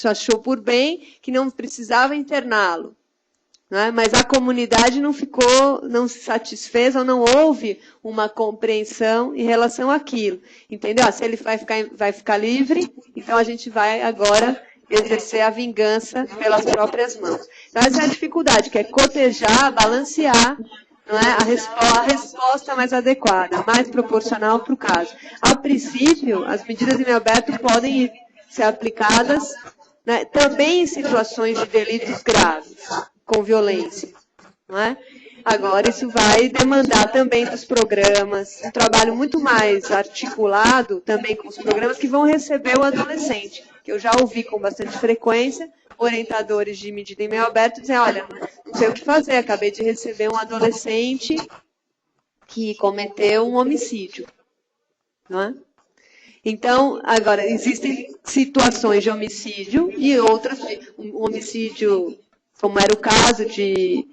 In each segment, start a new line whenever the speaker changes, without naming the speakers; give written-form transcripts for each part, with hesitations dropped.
achou por bem que não precisava interná-lo. Né? Mas a comunidade não se satisfez ou não houve uma compreensão em relação àquilo. Entendeu? Se ele vai ficar livre, então a gente vai agora exercer a vingança pelas próprias mãos. Então essa é a dificuldade, que é cotejar, balancear, não é? A resposta mais adequada, mais proporcional para o caso. A princípio, as medidas em meio aberto podem ser aplicadas, né, também em situações de delitos graves, com violência. Não é? Agora, isso vai demandar também dos programas, um trabalho muito mais articulado também com os programas que vão receber o adolescente, que eu já ouvi com bastante frequência, orientadores de medida em meio aberto dizem, olha, não sei o que fazer, acabei de receber um adolescente que cometeu um homicídio. Não é? Então, agora, existem situações de homicídio e outras, um homicídio, como era o caso de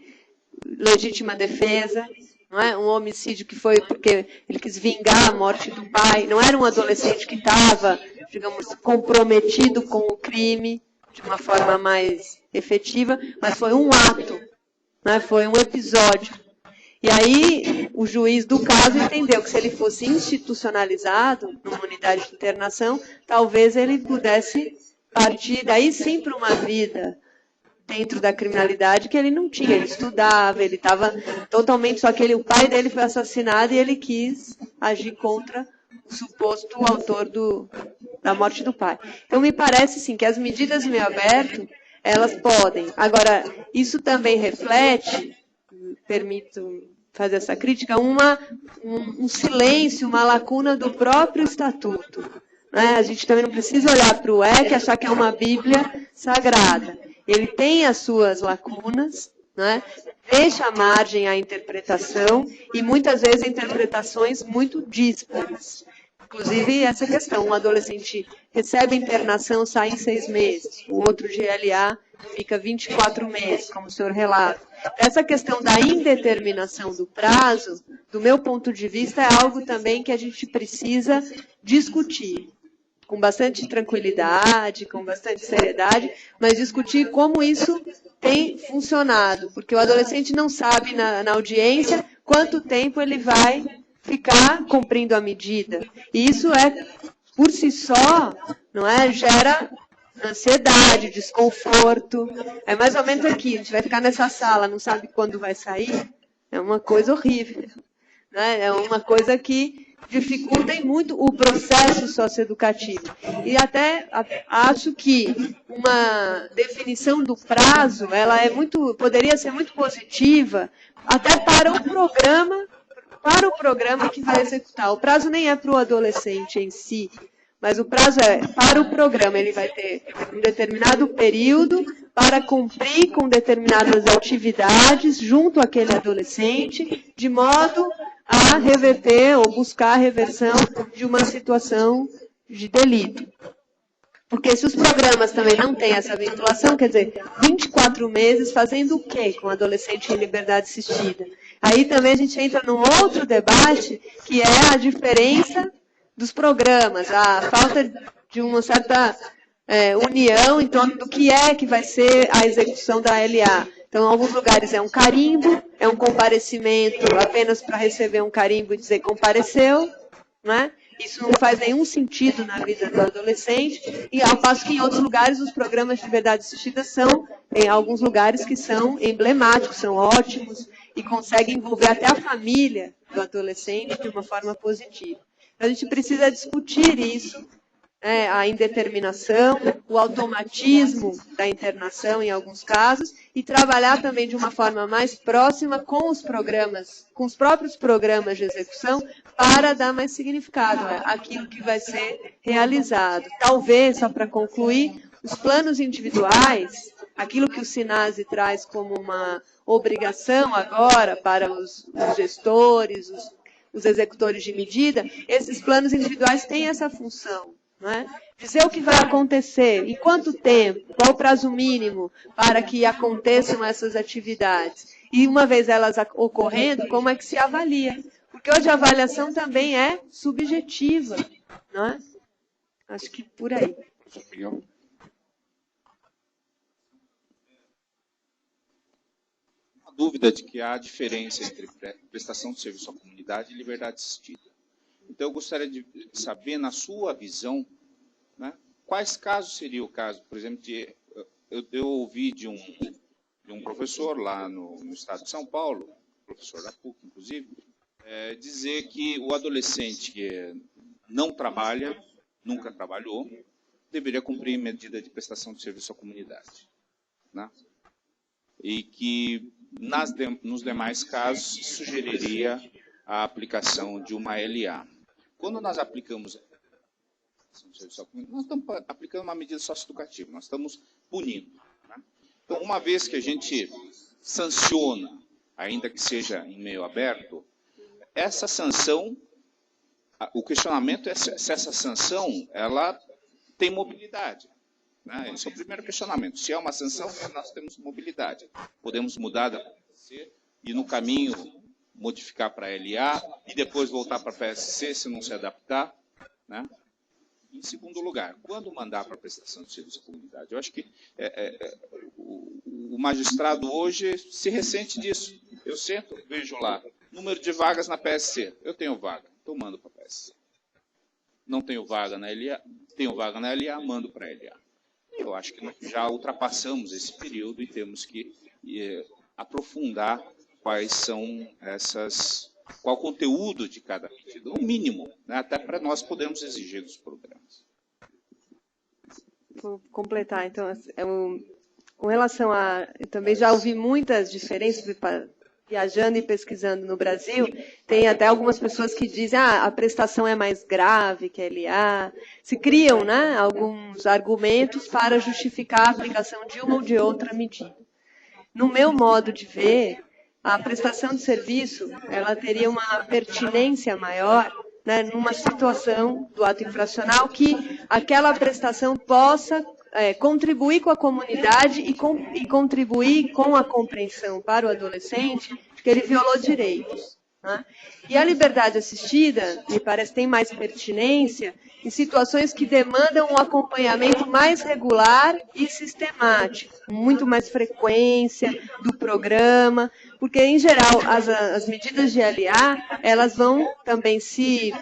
legítima defesa, não é? Um homicídio que foi porque ele quis vingar a morte do pai, não era um adolescente que estava, digamos, comprometido com o crime de uma forma mais efetiva, mas foi um ato, né? Foi um episódio. E aí, o juiz do caso entendeu que se ele fosse institucionalizado numa unidade de internação, talvez ele pudesse partir daí sim para uma vida dentro da criminalidade que ele não tinha. Ele estudava, ele estava totalmente... Só que o pai dele foi assassinado e ele quis agir contra o suposto autor da morte do pai. Então, me parece, sim, que as medidas em meio aberto, elas podem. Agora, isso também reflete... permito fazer essa crítica, um silêncio, uma lacuna do próprio estatuto. Né? A gente também não precisa olhar para o EC e achar que é uma Bíblia sagrada. Ele tem as suas lacunas, né? Deixa margem à interpretação e muitas vezes interpretações muito díspares. Inclusive essa questão, um adolescente recebe internação, sai em 6 meses, o outro GLA fica 24 meses, como o senhor relata. Essa questão da indeterminação do prazo, do meu ponto de vista, é algo também que a gente precisa discutir, com bastante tranquilidade, com bastante seriedade, mas discutir como isso tem funcionado, porque o adolescente não sabe na audiência quanto tempo ele vai ficar cumprindo a medida. E isso por si só, não é, gera ansiedade, desconforto. É mais ou menos aqui, a gente vai ficar nessa sala, não sabe quando vai sair. É uma coisa horrível. Né? É uma coisa que dificulta muito o processo socioeducativo. E até acho que uma definição do prazo, ela poderia ser muito positiva, até para o programa que vai executar. O prazo nem é para o adolescente em si, mas o prazo é para o programa. Ele vai ter um determinado período para cumprir com determinadas atividades junto àquele adolescente, de modo a reverter ou buscar a reversão de uma situação de delito. Porque se os programas também não têm essa vinculação, quer dizer, 24 meses fazendo o quê com o adolescente em liberdade assistida? Aí também a gente entra num outro debate, que é a diferença dos programas, a falta de uma certa união em torno do que vai ser a execução da LA. Então, em alguns lugares é um carimbo, é um comparecimento apenas para receber um carimbo e dizer compareceu, né? Isso não faz nenhum sentido na vida do adolescente, e ao passo que em outros lugares os programas de liberdade assistida são, em alguns lugares que são emblemáticos, são ótimos, e conseguem envolver até a família do adolescente de uma forma positiva. Então, a gente precisa discutir isso, a indeterminação, o automatismo da internação em alguns casos, e trabalhar também de uma forma mais próxima com os programas, com os próprios programas de execução, para dar mais significado àquilo que vai ser realizado. Talvez, só para concluir, os planos individuais, aquilo que o SINASE traz como uma obrigação agora para os gestores, os executores de medida, esses planos individuais têm essa função. Não é? Dizer o que vai acontecer, em quanto tempo, qual o prazo mínimo para que aconteçam essas atividades. E uma vez elas ocorrendo, como é que se avalia? Porque hoje a avaliação também é subjetiva. Não é? Acho que por aí.
a dúvida de que há diferença entre prestação de serviço à comunidade e liberdade assistida. Então, eu gostaria de saber, na sua visão, né, quais casos seria o caso, por exemplo, eu ouvi de um professor lá no estado de São Paulo, professor da PUC, inclusive, dizer que o adolescente que não trabalha, nunca trabalhou, deveria cumprir medida de prestação de serviço à comunidade, né? E que, nos demais casos, sugeriria a aplicação de uma LA. Quando nós aplicamos a prestação de serviço à comunidade, nós estamos aplicando uma medida socioeducativa, nós estamos punindo, né? Então, uma vez que a gente sanciona, ainda que seja em meio aberto, essa sanção, o questionamento é se essa sanção ela tem mobilidade, né? Esse é o primeiro questionamento. Se é uma sanção, nós temos mobilidade. Podemos mudar da PSC e, no caminho, modificar para a LA e depois voltar para a PSC se não se adaptar, né? Em segundo lugar, quando mandar para a prestação de serviço à comunidade? Eu acho que o magistrado hoje se ressente disso. Eu sento, vejo lá, número de vagas na PSC. Eu tenho vaga, então mando para a PSC. Não tenho vaga na LA, tenho vaga na LA, mando para a LA. Eu acho que já ultrapassamos esse período e temos que aprofundar quais são qual o conteúdo de cada medida, o mínimo, né, até para nós podermos exigir dos programas.
Vou completar, então, com relação a... Eu também já ouvi muitas diferenças, viajando e pesquisando no Brasil, tem até algumas pessoas que dizem a prestação é mais grave que a LA. Se criam, né, alguns argumentos para justificar a aplicação de uma ou de outra medida. No meu modo de ver, a prestação de serviço ela teria uma pertinência maior, né, numa situação do ato infracional que aquela prestação possa contribuir com a comunidade e contribuir com a compreensão para o adolescente de que ele violou direitos, né? E a liberdade assistida, me parece, tem mais pertinência em situações que demandam um acompanhamento mais regular e sistemático, com muito mais frequência do programa, porque, em geral, as medidas de LA, elas vão também se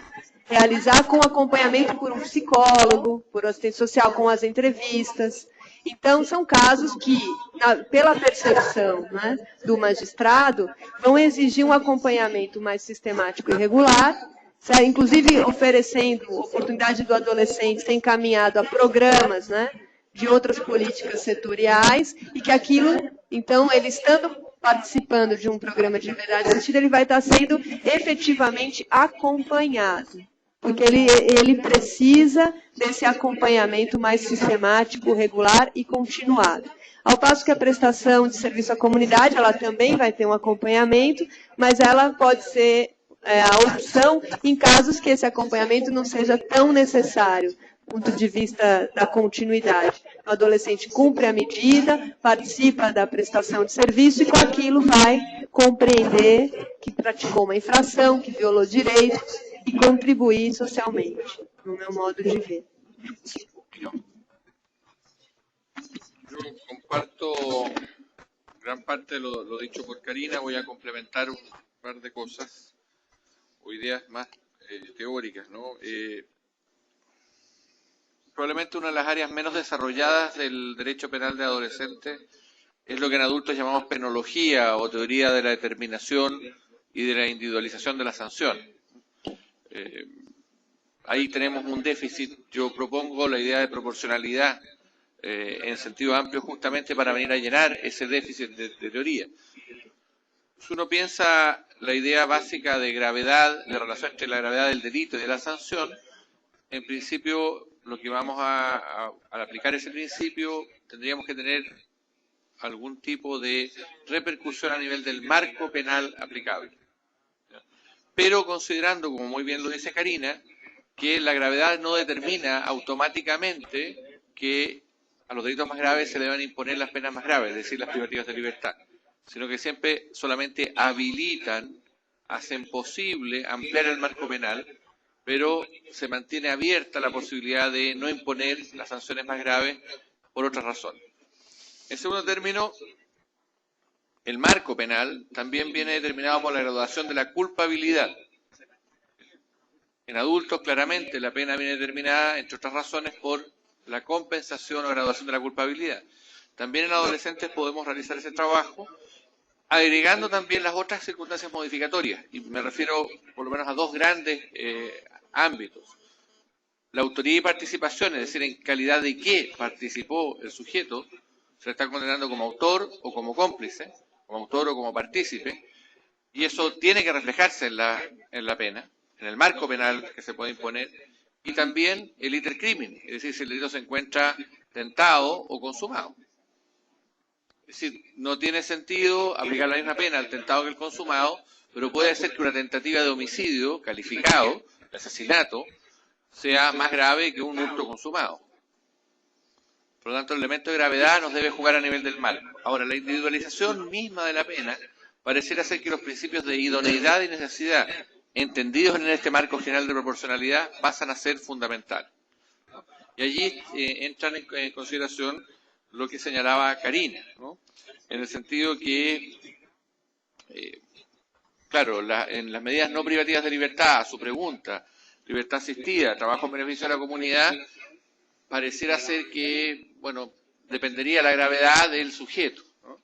realizar com acompanhamento por um psicólogo, por assistente social, com as entrevistas. Então, são casos que, pela percepção, né, do magistrado, vão exigir um acompanhamento mais sistemático e regular, inclusive oferecendo oportunidade do adolescente ser encaminhado a programas, né, de outras políticas setoriais, e que aquilo, então, ele estando participando de um programa de liberdade assistida, ele vai estar sendo efetivamente acompanhado. Porque ele precisa desse acompanhamento mais sistemático, regular e continuado. Ao passo que a prestação de serviço à comunidade, ela também vai ter um acompanhamento, mas ela pode ser a opção em casos que esse acompanhamento não seja tão necessário, do ponto de vista da continuidade. O adolescente cumpre a medida, participa da prestação de serviço e com aquilo vai compreender que praticou uma infração, que violou direitos, e contribuir socialmente, no meu modo de ver.
Yo comparto gran parte de lo dicho por Karina. Voy a complementar un par de cosas o ideas más teóricas, ¿no? Probablemente una de las áreas menos desarrolladas del derecho penal de adolescentes es lo que en adultos llamamos penología o teoría de la determinación y de la individualización de la sanción. Ahí tenemos un déficit. Yo propongo la idea de proporcionalidad en sentido amplio justamente para venir a llenar ese déficit de teoría. Si uno piensa la idea básica de gravedad, la relación entre la gravedad del delito y de la sanción, en principio lo que vamos al aplicar ese principio tendríamos que tener algún tipo de repercusión a nivel del marco penal aplicable. Pero considerando, como muy bien lo dice Karina, que la gravedad no determina automáticamente que a los delitos más graves se le van a imponer las penas más graves, es decir, las privativas de libertad, sino que siempre solamente habilitan, hacen posible ampliar el marco penal, pero se mantiene abierta la posibilidad de no imponer las sanciones más graves por otras razones. En segundo término, el marco penal también viene determinado por la graduación de la culpabilidad. En adultos, claramente, la pena viene determinada, entre otras razones, por la compensación o graduación de la culpabilidad. También en adolescentes podemos realizar ese trabajo, agregando también las otras circunstancias modificatorias. Y me refiero, por lo menos, a dos grandes ámbitos. La autoría y participación, es decir, en calidad de qué participó el sujeto, se le está condenando como autor o como cómplice, como autor o como partícipe, y eso tiene que reflejarse en la pena, en el marco penal que se puede imponer, y también el iter crimini, es decir, si el delito se encuentra tentado o consumado. Es decir, no tiene sentido aplicar la misma pena al tentado que al consumado, pero puede ser que una tentativa de homicidio calificado, de asesinato, sea más grave que un hurto consumado. Por lo tanto, el elemento de gravedad nos debe jugar a nivel del marco. Ahora, la individualización misma de la pena pareciera ser que los principios de idoneidad y necesidad, entendidos en este marco general de proporcionalidad, pasan a ser fundamentales. Y allí entran en consideración lo que señalaba Karina, ¿no? En el sentido que, claro, en las medidas no privativas de libertad, a su pregunta, libertad asistida, trabajo en beneficio de la comunidad, pareciera ser que, bueno, dependería la gravedad del sujeto, ¿no?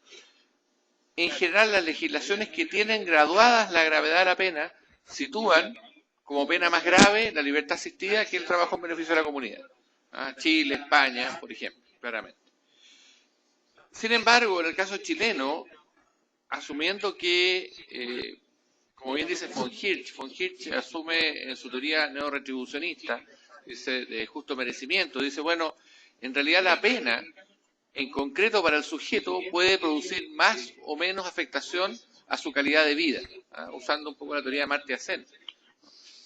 En general, las legislaciones que tienen graduadas la gravedad de la pena sitúan como pena más grave la libertad asistida que el trabajo en beneficio de la comunidad. Chile, España, por ejemplo, claramente. Sin embargo, en el caso chileno, asumiendo que, como bien dice von Hirsch asume en su teoría neorretribucionista, dice de justo merecimiento, dice, bueno, en realidad la pena, en concreto para el sujeto, puede producir más o menos afectación a su calidad de vida, usando un poco la teoría de Amartya Sen.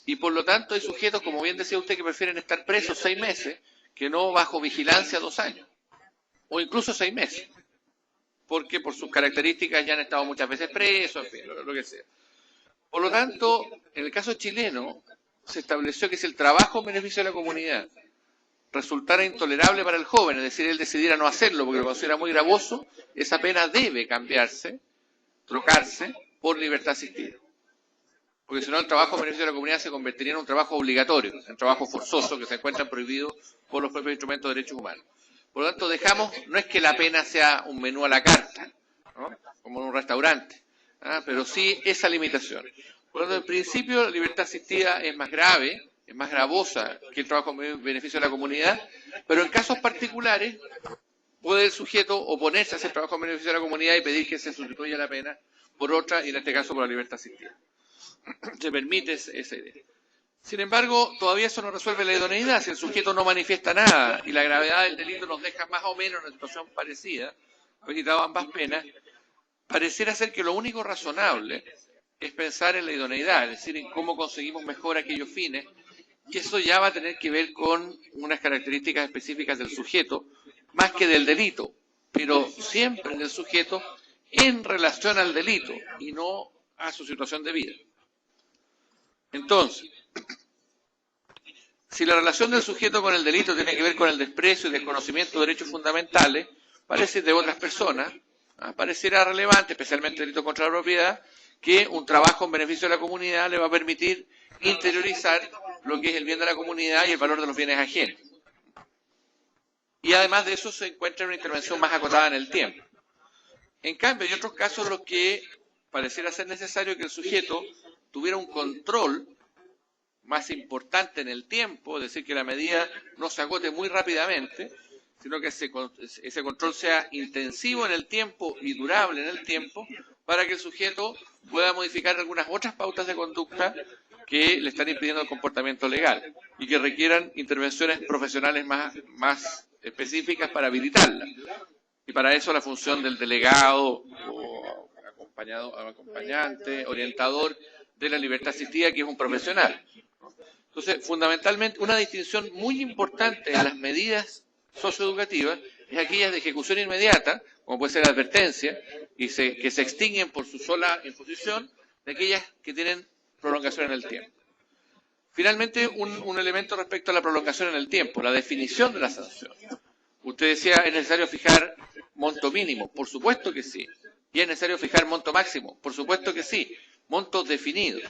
Y por lo tanto hay sujetos, como bien decía usted, que prefieren estar presos 6 meses que no bajo vigilancia 2 años, o incluso 6 meses, porque por sus características ya han estado muchas veces presos, en fin, lo que sea. Por lo tanto, en el caso chileno, se estableció que si el trabajo en beneficio de la comunidad resultara intolerable para el joven, es decir, él decidiera no hacerlo porque lo considera muy gravoso, esa pena debe cambiarse, trocarse, por libertad asistida. Porque si no, el trabajo en beneficio de la comunidad se convertiría en un trabajo obligatorio, en trabajo forzoso, que se encuentra prohibido por los propios instrumentos de derechos humanos. Por lo tanto, dejamos, no es que la pena sea un menú a la carta, ¿no? Como en un restaurante, pero sí esa limitación. Por lo tanto, en principio, la libertad asistida es más grave, es más gravosa que el trabajo en beneficio de la comunidad, pero en casos particulares puede el sujeto oponerse a ese trabajo en beneficio de la comunidad y pedir que se sustituya la pena por otra, y en este caso por la libertad asistida. Se permite esa idea. Sin embargo, todavía eso no resuelve la idoneidad. Si el sujeto no manifiesta nada y la gravedad del delito nos deja más o menos en una situación parecida, he quitado ambas penas, pareciera ser que lo único razonable es pensar en la idoneidad, es decir, en cómo conseguimos mejor aquellos fines, y eso ya va a tener que ver con unas características específicas del sujeto, más que del delito, pero siempre del sujeto en relación al delito y no a su situación de vida. Entonces, si la relación del sujeto con el delito tiene que ver con el desprecio y desconocimiento de derechos fundamentales, parece de otras personas, pareciera relevante, especialmente el delito contra la propiedad, que un trabajo en beneficio de la comunidad le va a permitir interiorizar lo que es el bien de la comunidad y el valor de los bienes ajenos. Y además de eso se encuentra una intervención más acotada en el tiempo. En cambio, hay otros casos en los que pareciera ser necesario que el sujeto tuviera un control más importante en el tiempo, es decir, que la medida no se agote muy rápidamente, sino que ese control sea intensivo en el tiempo y durable en el tiempo, para que el sujeto pueda modificar algunas otras pautas de conducta que le están impidiendo el comportamiento legal y que requieran intervenciones profesionales más específicas para habilitarla. Y para eso la función del delegado o acompañante, orientador de la libertad asistida, que es un profesional. Entonces, fundamentalmente, una distinción muy importante en las medidas socioeducativas es aquellas de ejecución inmediata, como puede ser la advertencia, y que se extinguen por su sola imposición, de aquellas que tienen prolongación en el tiempo. Finalmente, un elemento respecto a la prolongación en el tiempo, la definición de la sanción. Usted decía, ¿es necesario fijar monto mínimo? Por supuesto que sí. ¿Y es necesario fijar monto máximo? Por supuesto que sí, montos definidos.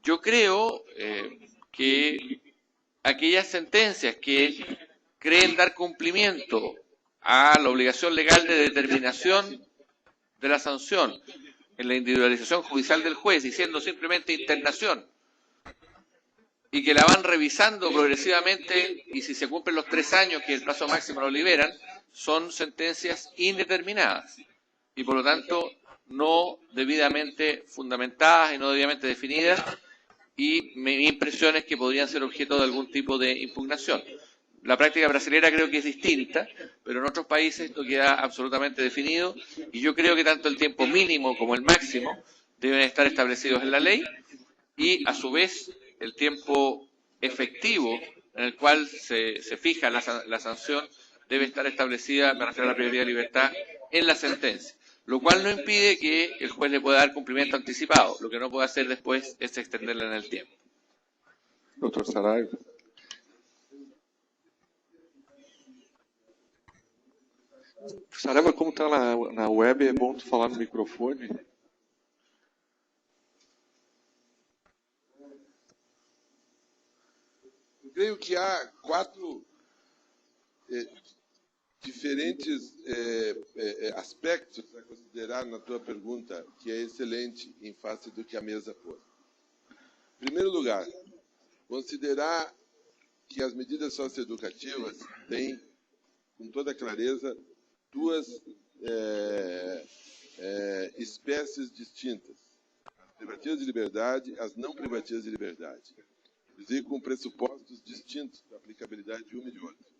Yo creo que aquellas sentencias que creen dar cumplimiento a la obligación legal de determinación de la sanción en la individualización judicial del juez y siendo simplemente internación, y que la van revisando progresivamente y si se cumplen los 3 años que el plazo máximo lo liberan, son sentencias indeterminadas y por lo tanto no debidamente fundamentadas y no debidamente definidas, y mi impresión es que podrían ser objeto de algún tipo de impugnación. La práctica brasileña creo que es distinta, pero en otros países esto queda absolutamente definido y yo creo que tanto el tiempo mínimo como el máximo deben estar establecidos en la ley y a su vez el tiempo efectivo en el cual se fija la sanción debe estar establecida, me refiero a la prioridad de libertad, en la sentencia, lo cual no impide que el juez le pueda dar cumplimiento anticipado. Lo que no puede hacer después es extenderla en el tiempo.
Doutor Saraiva. Saraiva, como está na web, é bom tu falar no microfone.
Eu creio que há 4 diferentes aspectos a considerar na tua pergunta, que é excelente em face do que a mesa pôs. Em primeiro lugar, considerar que as medidas socioeducativas têm, com toda clareza, 2 espécies distintas: as privativas de liberdade e as não privativas de liberdade, inclusive com pressupostos distintos da aplicabilidade de uma e de outra.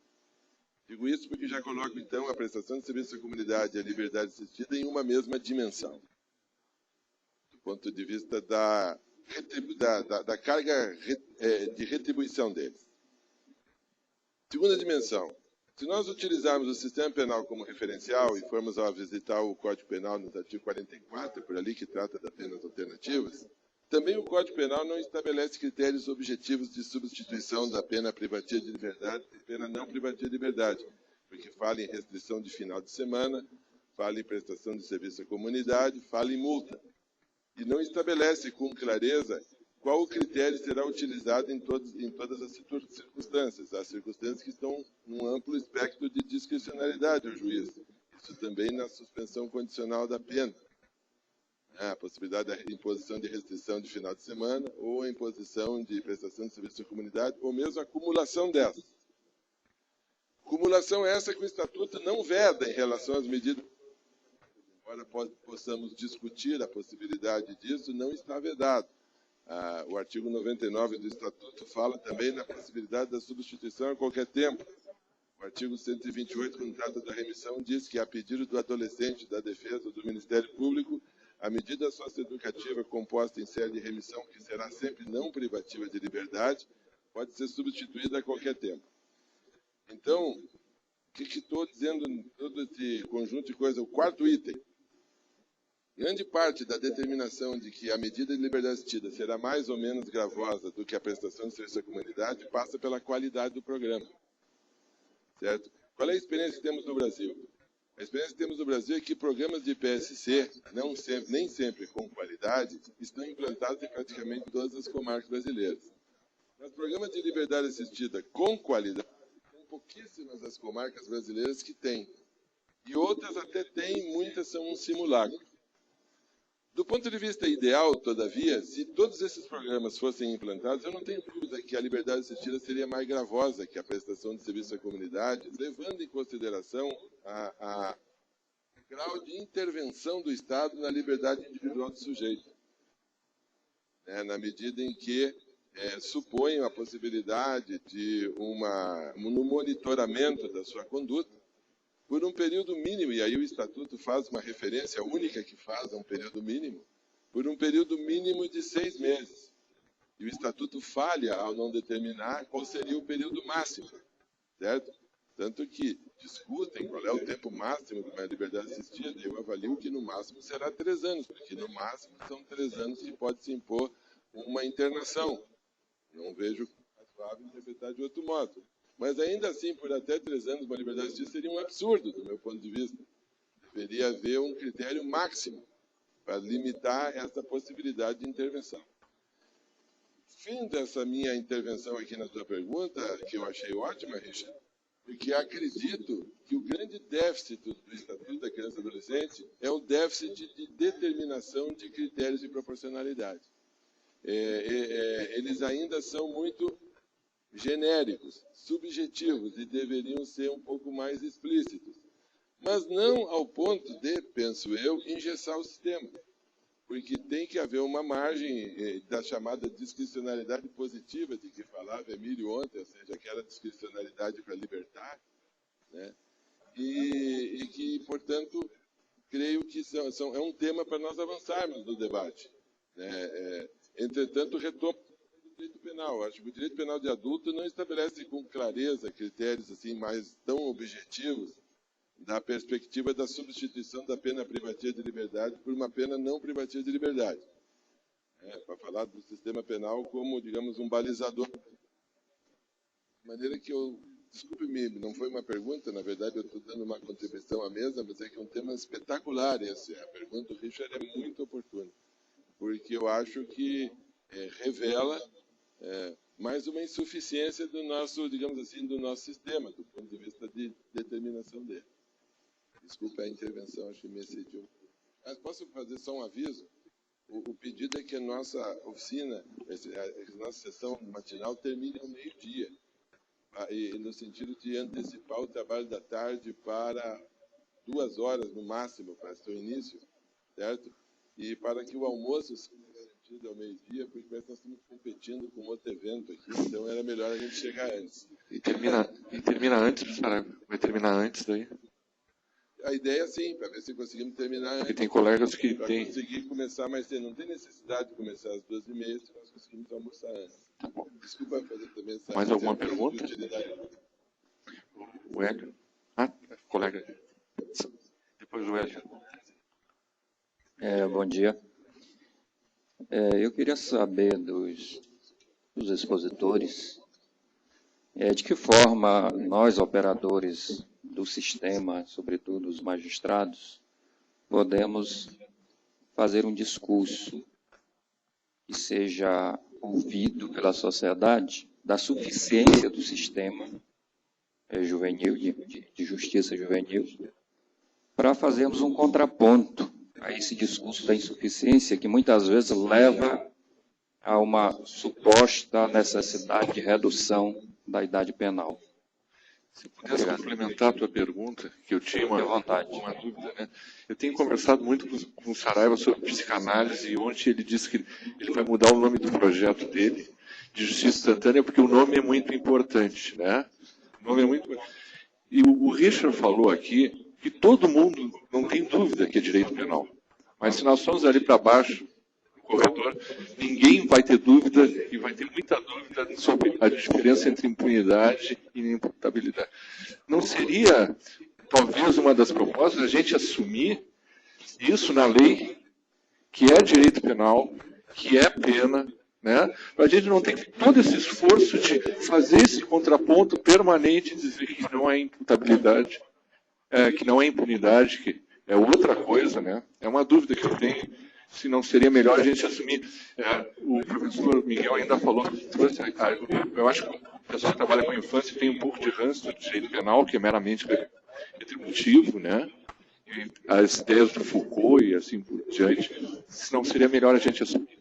Digo isso porque já coloco, então, a prestação de serviço à comunidade e a liberdade assistida em uma mesma dimensão, do ponto de vista da carga de retribuição deles. Segunda dimensão: se nós utilizarmos o sistema penal como referencial e formos a visitar o Código Penal no artigo 44, por ali que trata das penas alternativas, também o Código Penal não estabelece critérios objetivos de substituição da pena privativa de liberdade por pena não privativa de liberdade, porque fala em restrição de final de semana, fala em prestação de serviço à comunidade, fala em multa, e não estabelece com clareza qual o critério será utilizado em todas as circunstâncias. Há circunstâncias que estão num amplo espectro de discricionalidade ao juiz. Isso também na suspensão condicional da pena. A possibilidade da imposição de restrição de final de semana, ou a imposição de prestação de serviço à comunidade, ou mesmo a acumulação dessas. Acumulação essa que o Estatuto não veda em relação às medidas. Embora possamos discutir a possibilidade disso, não está vedado. O artigo 99 do Estatuto fala também na possibilidade da substituição a qualquer tempo. O artigo 128, quando trata da remissão, diz que, a pedido do adolescente, da defesa, do Ministério Público, a medida socioeducativa composta em série de remissão, que será sempre não privativa de liberdade, pode ser substituída a qualquer tempo. Então, o que estou dizendo em todo esse conjunto de coisas? O 4º item. Grande parte da determinação de que a medida de liberdade assistida será mais ou menos gravosa do que a prestação de serviço à comunidade passa pela qualidade do programa. Certo? Qual é a experiência que temos no Brasil? A experiência que temos no Brasil é que programas de PSC, nem sempre com qualidade, estão implantados em praticamente todas as comarcas brasileiras. Mas programas de liberdade assistida com qualidade, são pouquíssimas as comarcas brasileiras que têm. E outras até têm, muitas são um simulacro. Do ponto de vista ideal, todavia, se todos esses programas fossem implantados, eu não tenho dúvida que a liberdade assistida seria mais gravosa que a prestação de serviço à comunidade, levando em consideração o grau de intervenção do Estado na liberdade individual do sujeito, na medida em que supõe a possibilidade de no monitoramento da sua conduta, por um período mínimo, e aí o Estatuto faz uma referência única que faz a um período mínimo, por um período mínimo de 6 meses. E o Estatuto falha ao não determinar qual seria o período máximo, certo? Tanto que discutem qual é o tempo máximo de uma liberdade assistida, eu avalio que no máximo será 3 anos, porque no máximo são 3 anos que pode se impor uma internação. Não vejo razoável interpretar de outro modo. Mas ainda assim, por até 3 anos, uma liberdade assistida seria um absurdo, do meu ponto de vista. Deveria haver um critério máximo para limitar essa possibilidade de intervenção. Fim dessa minha intervenção aqui na sua pergunta, que eu achei ótima, Richard, porque acredito que o grande déficit do Estatuto da Criança e do Adolescente é o déficit de determinação de critérios de proporcionalidade. Eles ainda são muito genéricos, subjetivos, e deveriam ser um pouco mais explícitos. Mas não ao ponto de, penso eu, engessar o sistema. Porque tem que haver uma margem da chamada discricionalidade positiva, de que falava Emílio ontem, ou seja, aquela discricionalidade para libertar, né? E que, portanto, creio que é um tema para nós avançarmos no debate, né? Entretanto, retomo o direito penal. Acho que o direito penal de adulto não estabelece com clareza critérios assim mais tão objetivos da perspectiva da substituição da pena privativa de liberdade por uma pena não privativa de liberdade. Para falar do sistema penal como, digamos, um balizador. De maneira que desculpe-me, não foi uma pergunta, na verdade eu estou dando uma contribuição à mesa, mas é que é um tema espetacular esse. A pergunta do Richard é muito oportuna, porque eu acho que revela mais uma insuficiência do nosso, digamos assim, do nosso sistema, do ponto de vista de determinação dele. Desculpe a intervenção, acho que me excediu. Mas posso fazer só um aviso? O pedido é que a nossa oficina, a nossa sessão matinal termine ao meio-dia, no sentido de antecipar o trabalho da tarde para 2 horas no máximo, para seu início, certo? E para que o almoço seja garantido ao meio-dia, porque nós estamos competindo com outro evento aqui, então era melhor a gente chegar antes.
E termina antes, Saraiva? Vai terminar antes daí?
A ideia, sim, para ver se conseguimos terminar antes.
Porque tem colegas que têm...
conseguir começar mais cedo. Não tem necessidade de começar às 2h30, se nós conseguimos almoçar antes.
Tá bom.
Desculpa fazer também essa...
Mais alguma pergunta? O Hélio? Colega. Depois o Hélio.
Bom dia. Eu queria saber dos expositores de que forma nós, operadores do sistema, sobretudo os magistrados, podemos fazer um discurso que seja ouvido pela sociedade da suficiência do sistema juvenil, de justiça juvenil, para fazermos um contraponto a esse discurso da insuficiência que muitas vezes leva a uma suposta necessidade de redução da idade penal.
Se pudesse complementar a tua pergunta, que eu tinha uma dúvida, né? Eu tenho conversado muito com o Saraiva sobre psicanálise e ontem ele disse que ele vai mudar o nome do projeto dele de justiça instantânea porque o nome é muito importante, né? O nome é muito... E o Richard falou aqui que todo mundo não tem dúvida que é direito penal. Mas se nós formos ali para baixo, no corredor, ninguém vai ter dúvida e vai ter muita dúvida sobre a diferença entre impunidade e inimputabilidade. Não seria, talvez, uma das propostas a gente assumir isso na lei, que é direito penal, que é pena, né? Para a gente não ter todo esse esforço de fazer esse contraponto permanente e dizer que não é imputabilidade, que não é impunidade, que é outra coisa, né? É uma dúvida que eu tenho, se não seria melhor a gente assumir. O professor Miguel ainda falou, eu acho que o pessoal que trabalha com a infância tem um pouco de ranço do direito penal, que é meramente retributivo, né? E as ideias do Foucault e assim por diante, se não seria melhor a gente assumir.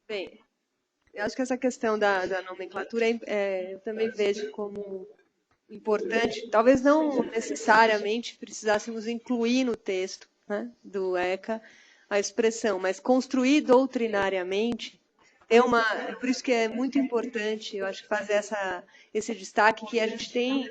Bem, eu acho que essa questão da nomenclatura eu também vejo como importante. Talvez não necessariamente precisássemos incluir no texto, né, do ECA a expressão, mas construir doutrinariamente por isso que é muito importante, eu acho, fazer esse destaque, que a gente tem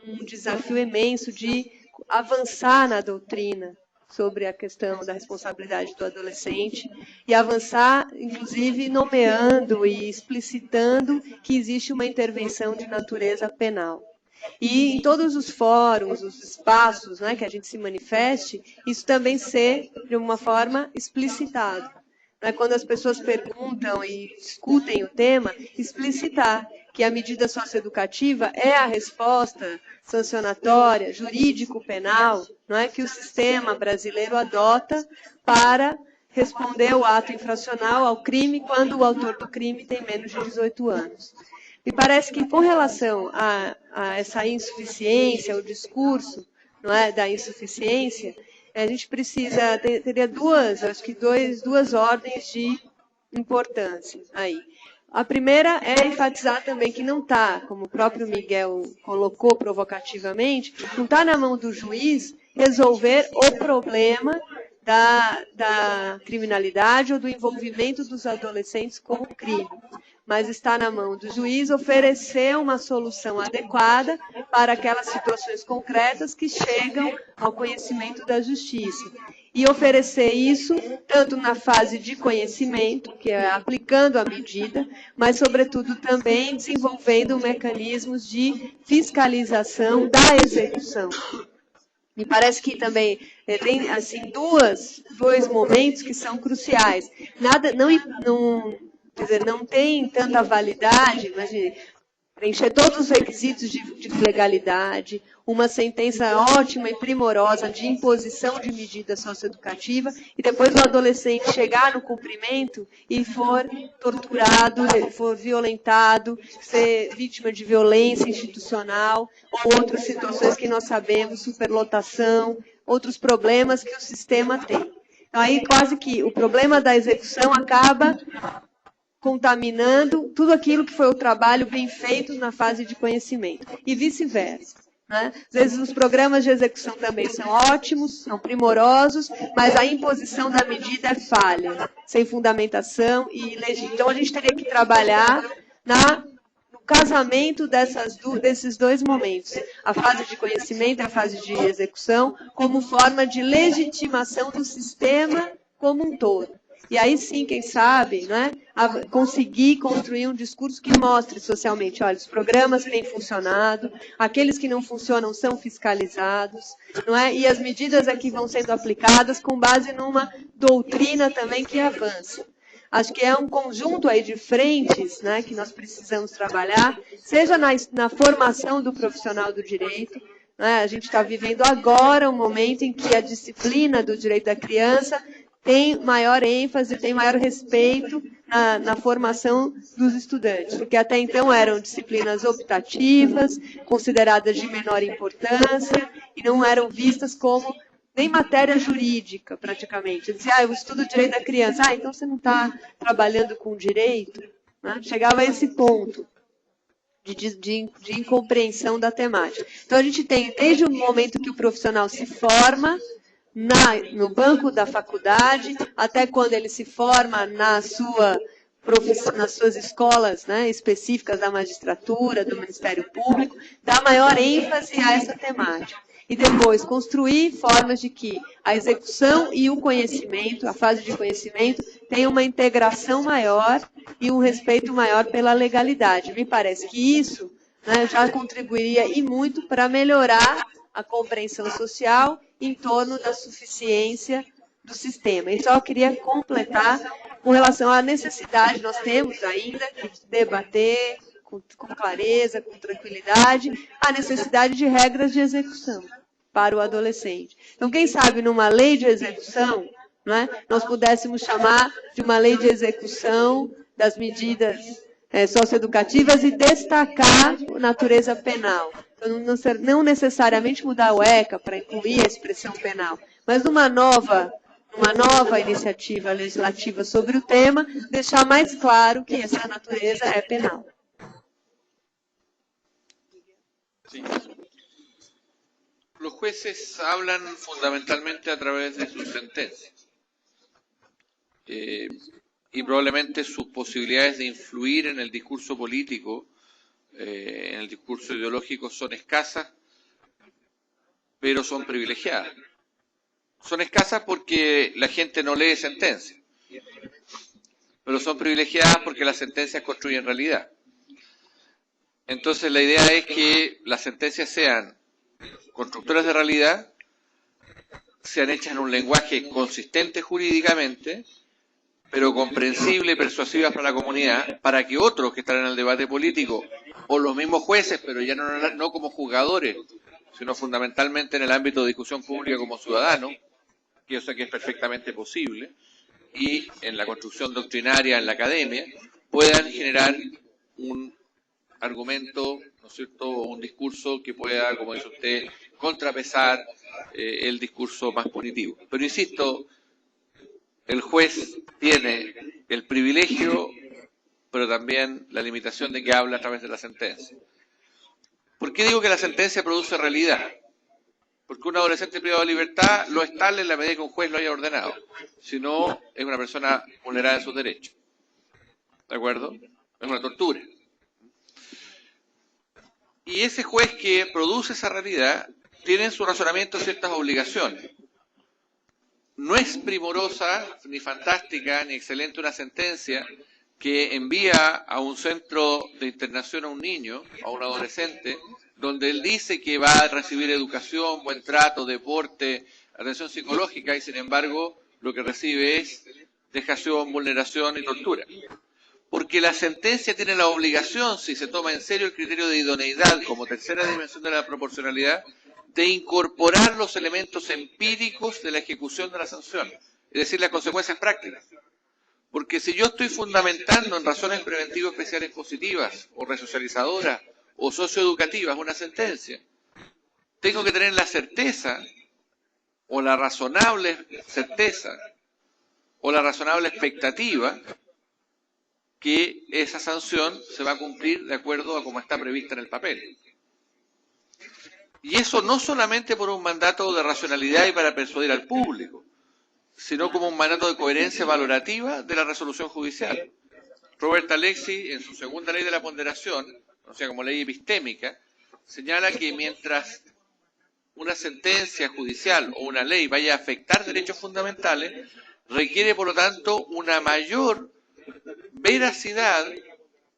um desafio imenso de avançar na doutrina sobre a questão da responsabilidade do adolescente e avançar, inclusive, nomeando e explicitando que existe uma intervenção de natureza penal. E em todos os fóruns, os espaços, né, que a gente se manifeste, isso também ser, de uma forma, explicitado. Quando as pessoas perguntam e discutem o tema, explicitar que a medida socioeducativa é a resposta sancionatória, jurídico-penal, não é, que o sistema brasileiro adota para responder ao ato infracional, ao crime, quando o autor do crime tem menos de 18 anos. Me parece que, com relação a essa insuficiência, o discurso, não é, da insuficiência, a gente teria duas ordens de importância aí. A primeira é enfatizar também que não está, como o próprio Miguel colocou provocativamente, não está na mão do juiz resolver o problema da criminalidade ou do envolvimento dos adolescentes com o crime, mas está na mão do juiz oferecer uma solução adequada para aquelas situações concretas que chegam ao conhecimento da justiça. E oferecer isso tanto na fase de conhecimento, que é aplicando a medida, mas, sobretudo, também desenvolvendo mecanismos de fiscalização da execução. Me parece que também tem assim, dois momentos que são cruciais. Não tem tanta validade, imagine, preencher todos os requisitos de legalidade, uma sentença ótima e primorosa de imposição de medida socioeducativa, e depois o adolescente chegar no cumprimento e for torturado, for violentado, ser vítima de violência institucional, ou outras situações que nós sabemos, superlotação, outros problemas que o sistema tem. Então, aí quase que o problema da execução acaba contaminando tudo aquilo que foi o trabalho bem feito na fase de conhecimento, e vice-versa. Né? Às vezes os programas de execução também são ótimos, são primorosos, mas a imposição da medida é falha, sem fundamentação e ilegítima. Então a gente teria que trabalhar no casamento desses dois momentos, a fase de conhecimento e a fase de execução, como forma de legitimação do sistema como um todo. E aí sim, quem sabe, né, conseguir construir um discurso que mostre socialmente, olha, os programas têm funcionado, aqueles que não funcionam são fiscalizados, não é? E as medidas aqui vão sendo aplicadas com base numa doutrina também que avança. Acho que é um conjunto aí de frentes, né, que nós precisamos trabalhar, seja na formação do profissional do direito, né? A gente está vivendo agora um momento em que a disciplina do direito da criança tem maior ênfase, tem maior respeito na formação dos estudantes, porque até então eram disciplinas optativas, consideradas de menor importância, e não eram vistas como nem matéria jurídica, praticamente. Dizia, eu estudo direito da criança, então você não está trabalhando com direito? Né? Chegava a esse ponto de incompreensão da temática. Então, a gente tem, desde o momento que o profissional se forma, no banco da faculdade, até quando ele se forma nas suas escolas, né, específicas da magistratura, do Ministério Público, dá maior ênfase a essa temática. E depois construir formas de que a execução e o conhecimento, a fase de conhecimento, tenham uma integração maior e um respeito maior pela legalidade. Me parece que isso, né, já contribuiria e muito para melhorar a compreensão social em torno da suficiência do sistema. E só queria completar com relação à necessidade, nós temos ainda que debater com clareza, com tranquilidade, a necessidade de regras de execução para o adolescente. Então, quem sabe numa lei de execução, né, nós pudéssemos chamar de uma lei de execução das medidas socioeducativas e destacar a natureza penal. Não necessariamente mudar o ECA para incluir a expressão penal, mas numa nova iniciativa legislativa sobre o tema, deixar mais claro que essa natureza é penal.
Sí. Los jueces hablan fundamentalmente a través de sus sentencias y probablemente sus posibilidades de influir en el discurso político, en el discurso ideológico son escasas, pero son privilegiadas. Son escasas porque la gente no lee sentencias, pero son privilegiadas porque las sentencias construyen realidad. Entonces la idea es que las sentencias sean constructoras de realidad, sean hechas en un lenguaje consistente jurídicamente, pero comprensible y persuasiva para la comunidad, para que otros que están en el debate político o los mismos jueces, pero ya no como juzgadores, sino fundamentalmente en el ámbito de discusión pública como ciudadanos, que yo sé que es perfectamente posible, y en la construcción doctrinaria en la academia, puedan generar un argumento, ¿no es cierto?, o un discurso que pueda, como dice usted, contrapesar el discurso más punitivo. Pero insisto, el juez tiene el privilegio, pero también la limitación de que habla a través de la sentencia. ¿Por qué digo que la sentencia produce realidad? Porque un adolescente privado de libertad lo es tal en la medida que un juez lo haya ordenado. Si no, es una persona vulnerada de sus derechos. ¿De acuerdo? Es una tortura. Y ese juez que produce esa realidad tiene en su razonamiento ciertas obligaciones. No es primorosa, ni fantástica, ni excelente una sentencia que envía a un centro de internación a un niño, a un adolescente, donde él dice que va a recibir educación, buen trato, deporte, atención psicológica, y sin embargo lo que recibe es dejación, vulneración y tortura. Porque la sentencia tiene la obligación, si se toma en serio el criterio de idoneidad como tercera dimensión de la proporcionalidad, de incorporar los elementos empíricos de la ejecución de la sanción, es decir, las consecuencias prácticas. Porque si yo estoy fundamentando en razones preventivas especiales positivas, o resocializadoras, o socioeducativas una sentencia, tengo que tener la certeza, o la razonable certeza, o la razonable expectativa, que esa sanción se va a cumplir de acuerdo a como está prevista en el papel. Y eso no solamente por un mandato de racionalidad y para persuadir al público, sino como un mandato de coherencia valorativa de la resolución judicial. Robert Alexis, en su segunda ley de la ponderación, o sea, como ley epistémica, señala que mientras una sentencia judicial o una ley vaya a afectar derechos fundamentales, requiere, por lo tanto, una mayor veracidad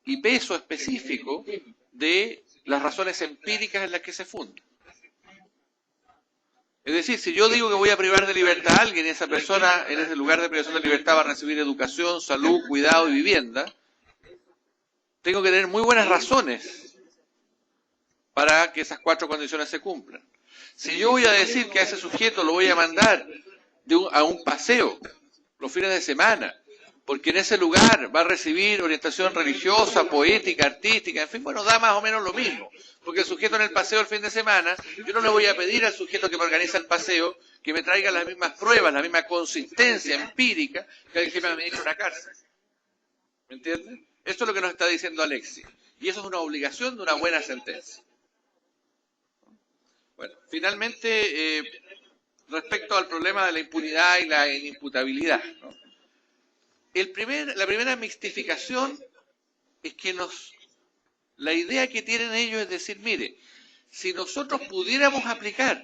y peso específico de las razones empíricas en las que se funda. Es decir, si yo digo que voy a privar de libertad a alguien y esa persona en ese lugar de privación de libertad va a recibir educación, salud, cuidado y vivienda, tengo que tener muy buenas razones para que esas 4 condiciones se cumplan. Si yo voy a decir que a ese sujeto lo voy a mandar a un paseo los fines de semana, porque en ese lugar va a recibir orientación religiosa, poética, artística, en fin, bueno, da más o menos lo mismo. Porque el sujeto en el paseo el fin de semana, yo no le voy a pedir al sujeto que me organiza el paseo que me traiga las mismas pruebas, la misma consistencia empírica que el que me administra una cárcel. ¿Me entienden? Esto es lo que nos está diciendo Alexis. Y eso es una obligación de una buena sentencia. Bueno, finalmente, respecto al problema de la impunidad y la inimputabilidad, ¿no? La primera mixtificación es que la idea que tienen ellos es decir, mire, si nosotros pudiéramos aplicar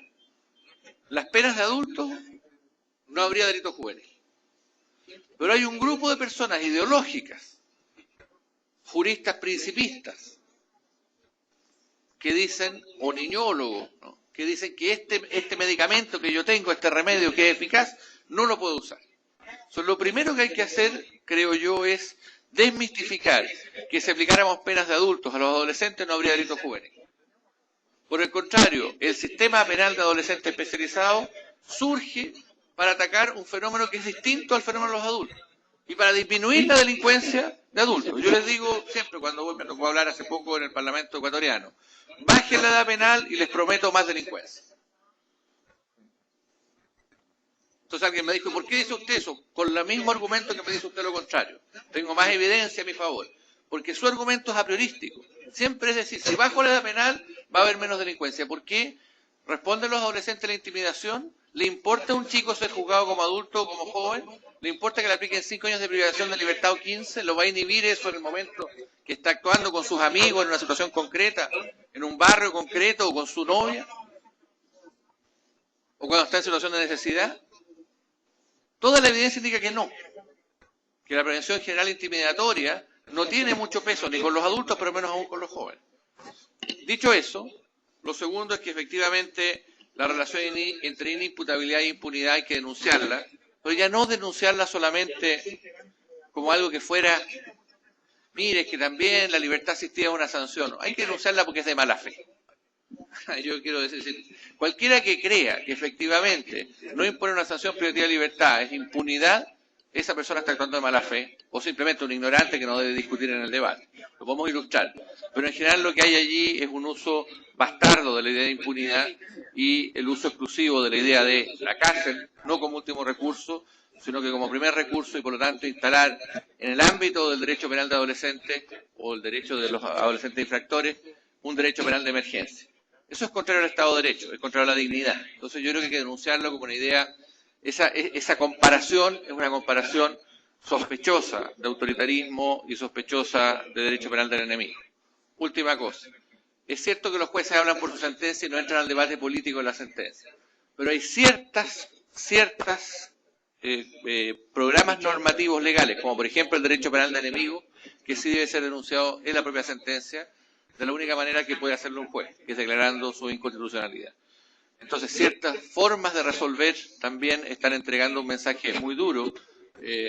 las penas de adultos, no habría delito juvenil. Pero hay un grupo de personas ideológicas, juristas principistas, que dicen, o niñólogos, ¿no?, que dicen que este medicamento que yo tengo, este remedio que es eficaz, no lo puedo usar. Lo primero que hay que hacer, creo yo, es desmistificar que si aplicáramos penas de adultos a los adolescentes no habría delito juvenil. Por el contrario, el sistema penal de adolescentes especializado surge para atacar un fenómeno que es distinto al fenómeno de los adultos y para disminuir la delincuencia de adultos. Yo les digo siempre, cuando me tocó hablar hace poco en el Parlamento ecuatoriano, bajen la edad penal y les prometo más delincuencia. Entonces alguien me dijo, ¿por qué dice usted eso? Con el mismo argumento que me dice usted lo contrario. Tengo más evidencia a mi favor. Porque su argumento es a priorístico. Siempre es decir, si bajo la edad penal va a haber menos delincuencia. ¿Por qué? ¿Responden los adolescentes a la intimidación? ¿Le importa a un chico ser juzgado como adulto o como joven? ¿Le importa que le apliquen 5 años de privación de libertad o 15? ¿Lo va a inhibir eso en el momento que está actuando con sus amigos en una situación concreta, en un barrio concreto o con su novia? ¿O cuando está en situación de necesidad? Toda la evidencia indica que no, que la prevención general intimidatoria no tiene mucho peso ni con los adultos, pero menos aún con los jóvenes. Dicho eso, lo segundo es que efectivamente la relación entre inimputabilidad e impunidad hay que denunciarla, pero ya no denunciarla solamente como algo que fuera mire, es que también la libertad asistida es una sanción. Hay que denunciarla porque es de mala fe. Yo quiero decir, cualquiera que crea que efectivamente no impone una sanción privativa de libertad es impunidad, esa persona está actuando de mala fe o simplemente un ignorante que no debe discutir en el debate. Lo podemos ilustrar. Pero en general lo que hay allí es un uso bastardo de la idea de impunidad y el uso exclusivo de la idea de la cárcel, no como último recurso, sino que como primer recurso y por lo tanto instalar en el ámbito del derecho penal de adolescentes o el derecho de los adolescentes infractores un derecho penal de emergencia. Eso es contrario al Estado de Derecho, es contrario a la dignidad. Entonces yo creo que hay que denunciarlo como una idea, esa comparación es una comparación sospechosa de autoritarismo y sospechosa de derecho penal del enemigo. Última cosa. Es cierto que los jueces hablan por su sentencia y no entran al debate político de la sentencia, pero hay ciertas programas normativos legales, como por ejemplo el derecho penal del enemigo, que sí debe ser denunciado en la propia sentencia, de la única manera que puede hacerlo un juez, que es declarando su inconstitucionalidad. Entonces, ciertas formas de resolver también están entregando un mensaje muy duro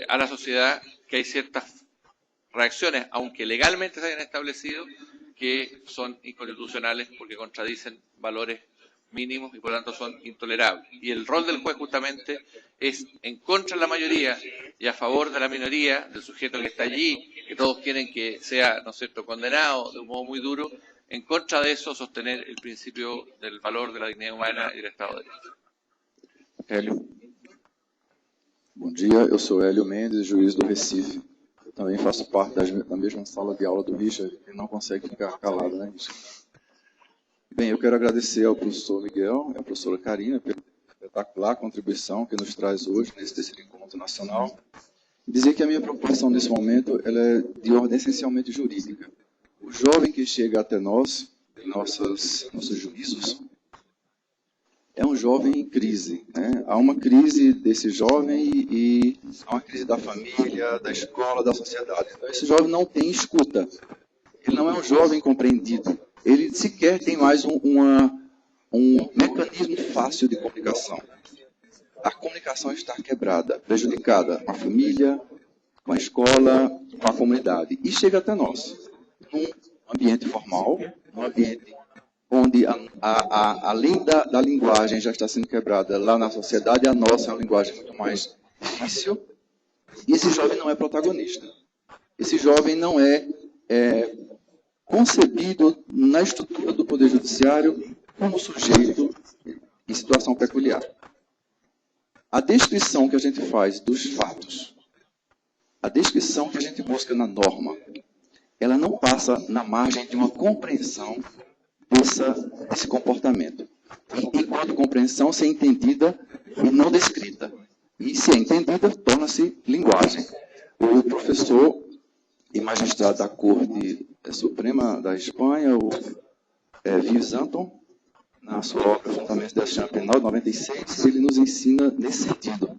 a la sociedad, que hay ciertas reacciones, aunque legalmente se hayan establecido, que son inconstitucionales porque contradicen valores mínimos y por lo tanto son intolerables. Y el rol del juez justamente es en contra de la mayoría y a favor de la minoría, del sujeto que está allí, que todos quieren que sea, ¿no es cierto?, condenado de un modo muy duro, en contra de eso sostener el principio del valor de la dignidad humana y del Estado de Derecho.
Hélio. Bom dia, eu sou Hélio Mendes, juiz do Recife. Eu também faço parte da mesma sala de aula do Richard, que não consegue ficar calado, né, Richard? Bem, eu quero agradecer ao professor Miguel e à professora Karina pela espetacular contribuição que nos traz hoje nesse terceiro encontro nacional. E dizer que a minha preocupação nesse momento ela é de ordem essencialmente jurídica. O jovem que chega até nós, nossos juízos, é um jovem em crise, né? Há uma crise desse jovem e há uma crise da família, da escola, da sociedade. Então, esse jovem não tem escuta. Ele não é um jovem compreendido. Ele sequer tem mais um mecanismo fácil de comunicação. A comunicação está quebrada, prejudicada com a família, com a escola, com a comunidade. E chega até nós, num ambiente formal, num ambiente onde, além da linguagem já está sendo quebrada lá na sociedade, a nossa é uma linguagem muito mais difícil. E esse jovem não é protagonista. Esse jovem não é concebido na estrutura do Poder Judiciário como sujeito em situação peculiar. A descrição que a gente faz dos fatos, a descrição que a gente busca na norma, ela não passa na margem de uma compreensão desse comportamento. Enquanto compreensão, ser entendida e não descrita. E se é entendida, torna-se linguagem. O professor e magistrado da Corte Suprema da Espanha, o Vives Anton, na sua obra Fundamentos da Justiça Penal, de 96, ele nos ensina nesse sentido.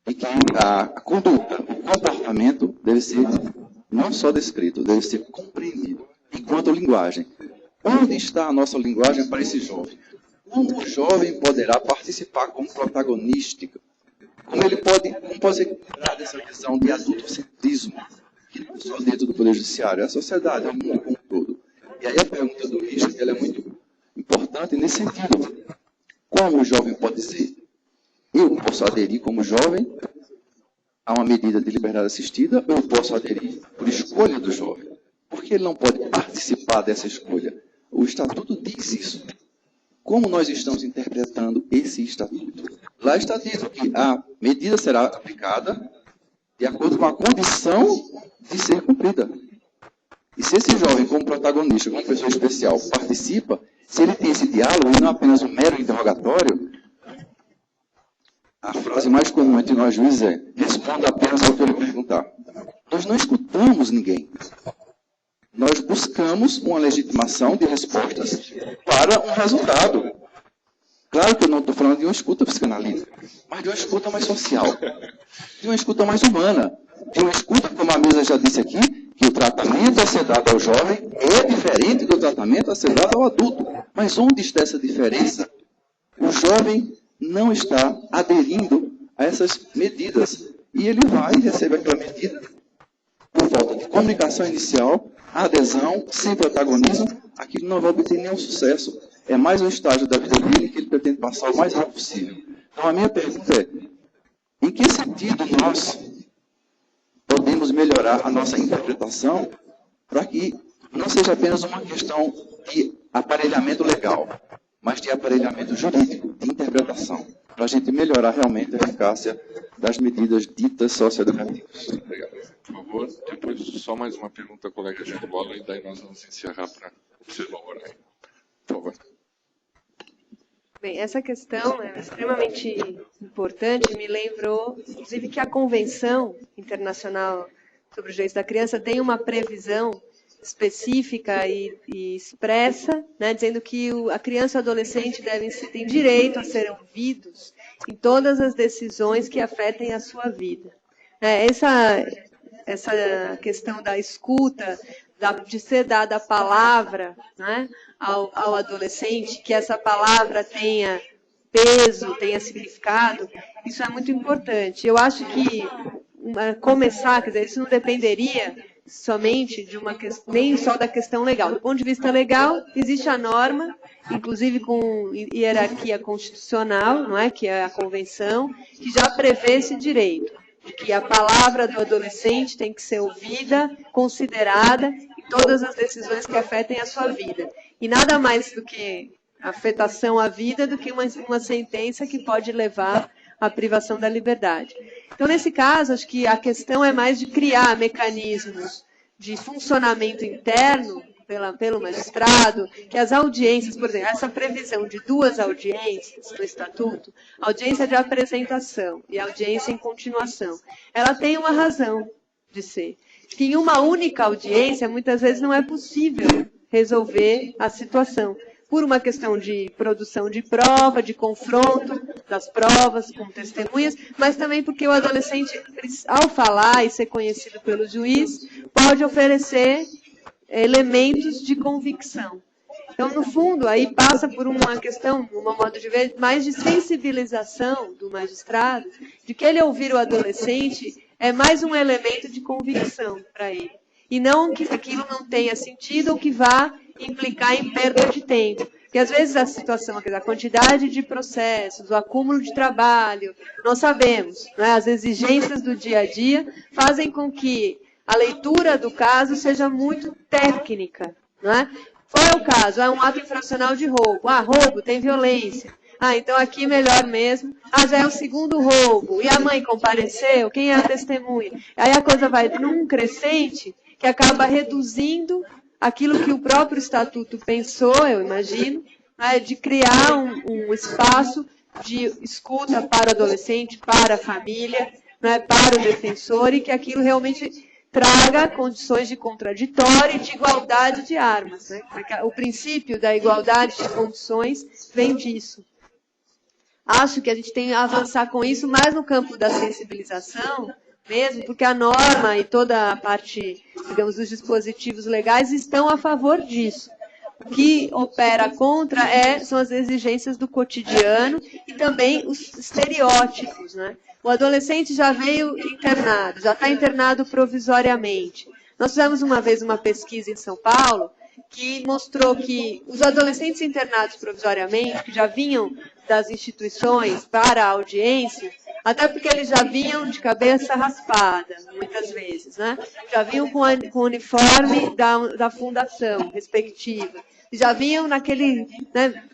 E que a conduta, o comportamento deve ser não só descrito, deve ser compreendido enquanto linguagem. Onde está a nossa linguagem para esse jovem? Como o jovem poderá participar como protagonística? Como ele pode ser curado dessa visão de adultocentrismo, que não é só dentro do Poder Judiciário, é a sociedade, é o mundo como um todo. E aí a pergunta do Richard ela é muito importante nesse sentido. Como o jovem pode dizer? Eu posso aderir como jovem a uma medida de liberdade assistida, ou eu posso aderir por escolha do jovem? Porque ele não pode participar dessa escolha. O Estatuto diz isso. Como nós estamos interpretando esse Estatuto? Lá está dito que a medida será aplicada de acordo com a condição de ser cumprida. E se esse jovem, como protagonista, como pessoa especial, participa, se ele tem esse diálogo e não apenas um mero interrogatório, a frase mais comum entre nós juízes é: responda apenas ao que eu lhe perguntar. Nós não escutamos ninguém. Nós buscamos uma legitimação de respostas para um resultado. Claro que eu não estou falando de uma escuta psicanalítica, mas de uma escuta mais social, de uma escuta mais humana, de uma escuta, como a mesa já disse aqui, que o tratamento a ser dado ao jovem é diferente do tratamento a ser dado ao adulto. Mas onde está essa diferença? O jovem não está aderindo a essas medidas. E ele vai e recebe aquela medida por falta de comunicação inicial, adesão, sem protagonismo, aquilo não vai obter nenhum sucesso. É mais um estágio da vida dele que ele pretende passar o mais rápido possível. Então, a minha pergunta é, em que sentido nós podemos melhorar a nossa interpretação para que não seja apenas uma questão de aparelhamento legal, mas de aparelhamento jurídico, de interpretação, para a gente melhorar realmente a eficácia das medidas ditas socioeducativas.
Obrigado. Por favor, depois só mais uma pergunta, colega Jean Bola, e daí nós vamos encerrar para observar o horário. Por favor.
Bem, essa questão é extremamente importante, me lembrou, inclusive, que a Convenção Internacional sobre os Direitos da Criança tem uma previsão específica e expressa, né, dizendo que a criança e o adolescente têm direito a serem ouvidos em todas as decisões que afetem a sua vida. Essa questão da escuta, de ser dada a palavra, né, ao adolescente, que essa palavra tenha peso, tenha significado, isso é muito importante. Eu acho que começar, quer dizer, isso não dependeria somente de nem só da questão legal. Do ponto de vista legal, existe a norma, inclusive com hierarquia constitucional, não é, que é a convenção, que já prevê esse direito, de que a palavra do adolescente tem que ser ouvida, considerada em todas as decisões que afetem a sua vida. E nada mais do que afetação à vida do que uma sentença que pode levar à privação da liberdade. Então, nesse caso, acho que a questão é mais de criar mecanismos de funcionamento interno pelo magistrado, que as audiências, por exemplo, essa previsão de 2 audiências no Estatuto, audiência de apresentação e audiência em continuação, ela tem uma razão de ser. Que em uma única audiência, muitas vezes, não é possível resolver a situação, por uma questão de produção de prova, de confronto das provas com testemunhas, mas também porque o adolescente, ao falar e ser conhecido pelo juiz, pode oferecer elementos de convicção. Então, no fundo, aí passa por uma questão, um modo de ver, mais de sensibilização do magistrado, de que ele ouvir o adolescente é mais um elemento de convicção para ele. E não que aquilo não tenha sentido ou que vá implicar em perda de tempo. Porque às vezes a situação, a quantidade de processos, o acúmulo de trabalho, nós sabemos, né, as exigências do dia a dia fazem com que a leitura do caso seja muito técnica. Né? Qual é o caso? É um ato infracional de roubo. Roubo, tem violência. Então aqui melhor mesmo. Já é o segundo roubo. E a mãe compareceu? Quem é a testemunha? Aí a coisa vai num crescente que acaba reduzindo aquilo que o próprio Estatuto pensou, eu imagino, né, de criar um espaço de escuta para o adolescente, para a família, né, para o defensor, e que aquilo realmente traga condições de contraditório e de igualdade de armas. Né? O princípio da igualdade de condições vem disso. Acho que a gente tem que avançar com isso mais no campo da sensibilização, mesmo, porque a norma e toda a parte, digamos, dos dispositivos legais estão a favor disso. O que opera contra são as exigências do cotidiano e também os estereótipos. Né? O adolescente já veio internado, já está internado provisoriamente. Nós fizemos uma vez uma pesquisa em São Paulo que mostrou que os adolescentes internados provisoriamente, que já vinham das instituições para a audiência, até porque eles já vinham de cabeça raspada, muitas vezes, né? Já vinham com o uniforme da fundação respectiva, já vinham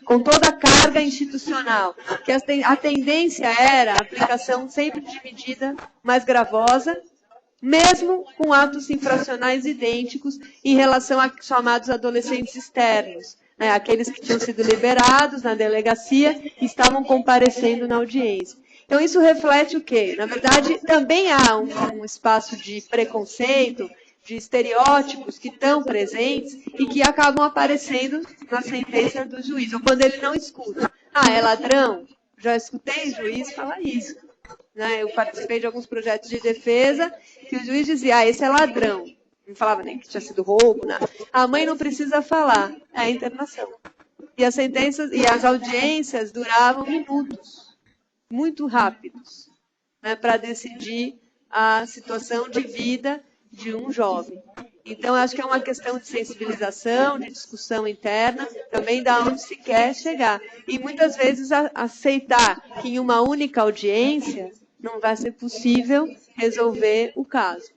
com toda a carga institucional, que a tendência era a aplicação sempre de medida mais gravosa, mesmo com atos infracionais idênticos em relação a chamados adolescentes externos, né? Aqueles que tinham sido liberados na delegacia e estavam comparecendo na audiência. Então, isso reflete o quê? Na verdade, também há um espaço de preconceito, de estereótipos que estão presentes e que acabam aparecendo na sentença do juiz, ou quando ele não escuta. É ladrão? Já escutei o juiz falar isso. Né? Eu participei de alguns projetos de defesa que o juiz dizia, esse é ladrão. Não falava nem que tinha sido roubo, nada. A mãe não precisa falar, é a internação. E as sentenças e as audiências duravam minutos. Muito rápidos, né, para decidir a situação de vida de um jovem. Então, acho que é uma questão de sensibilização, de discussão interna, também da onde se quer chegar. E muitas vezes aceitar que em uma única audiência não vai ser possível resolver o caso.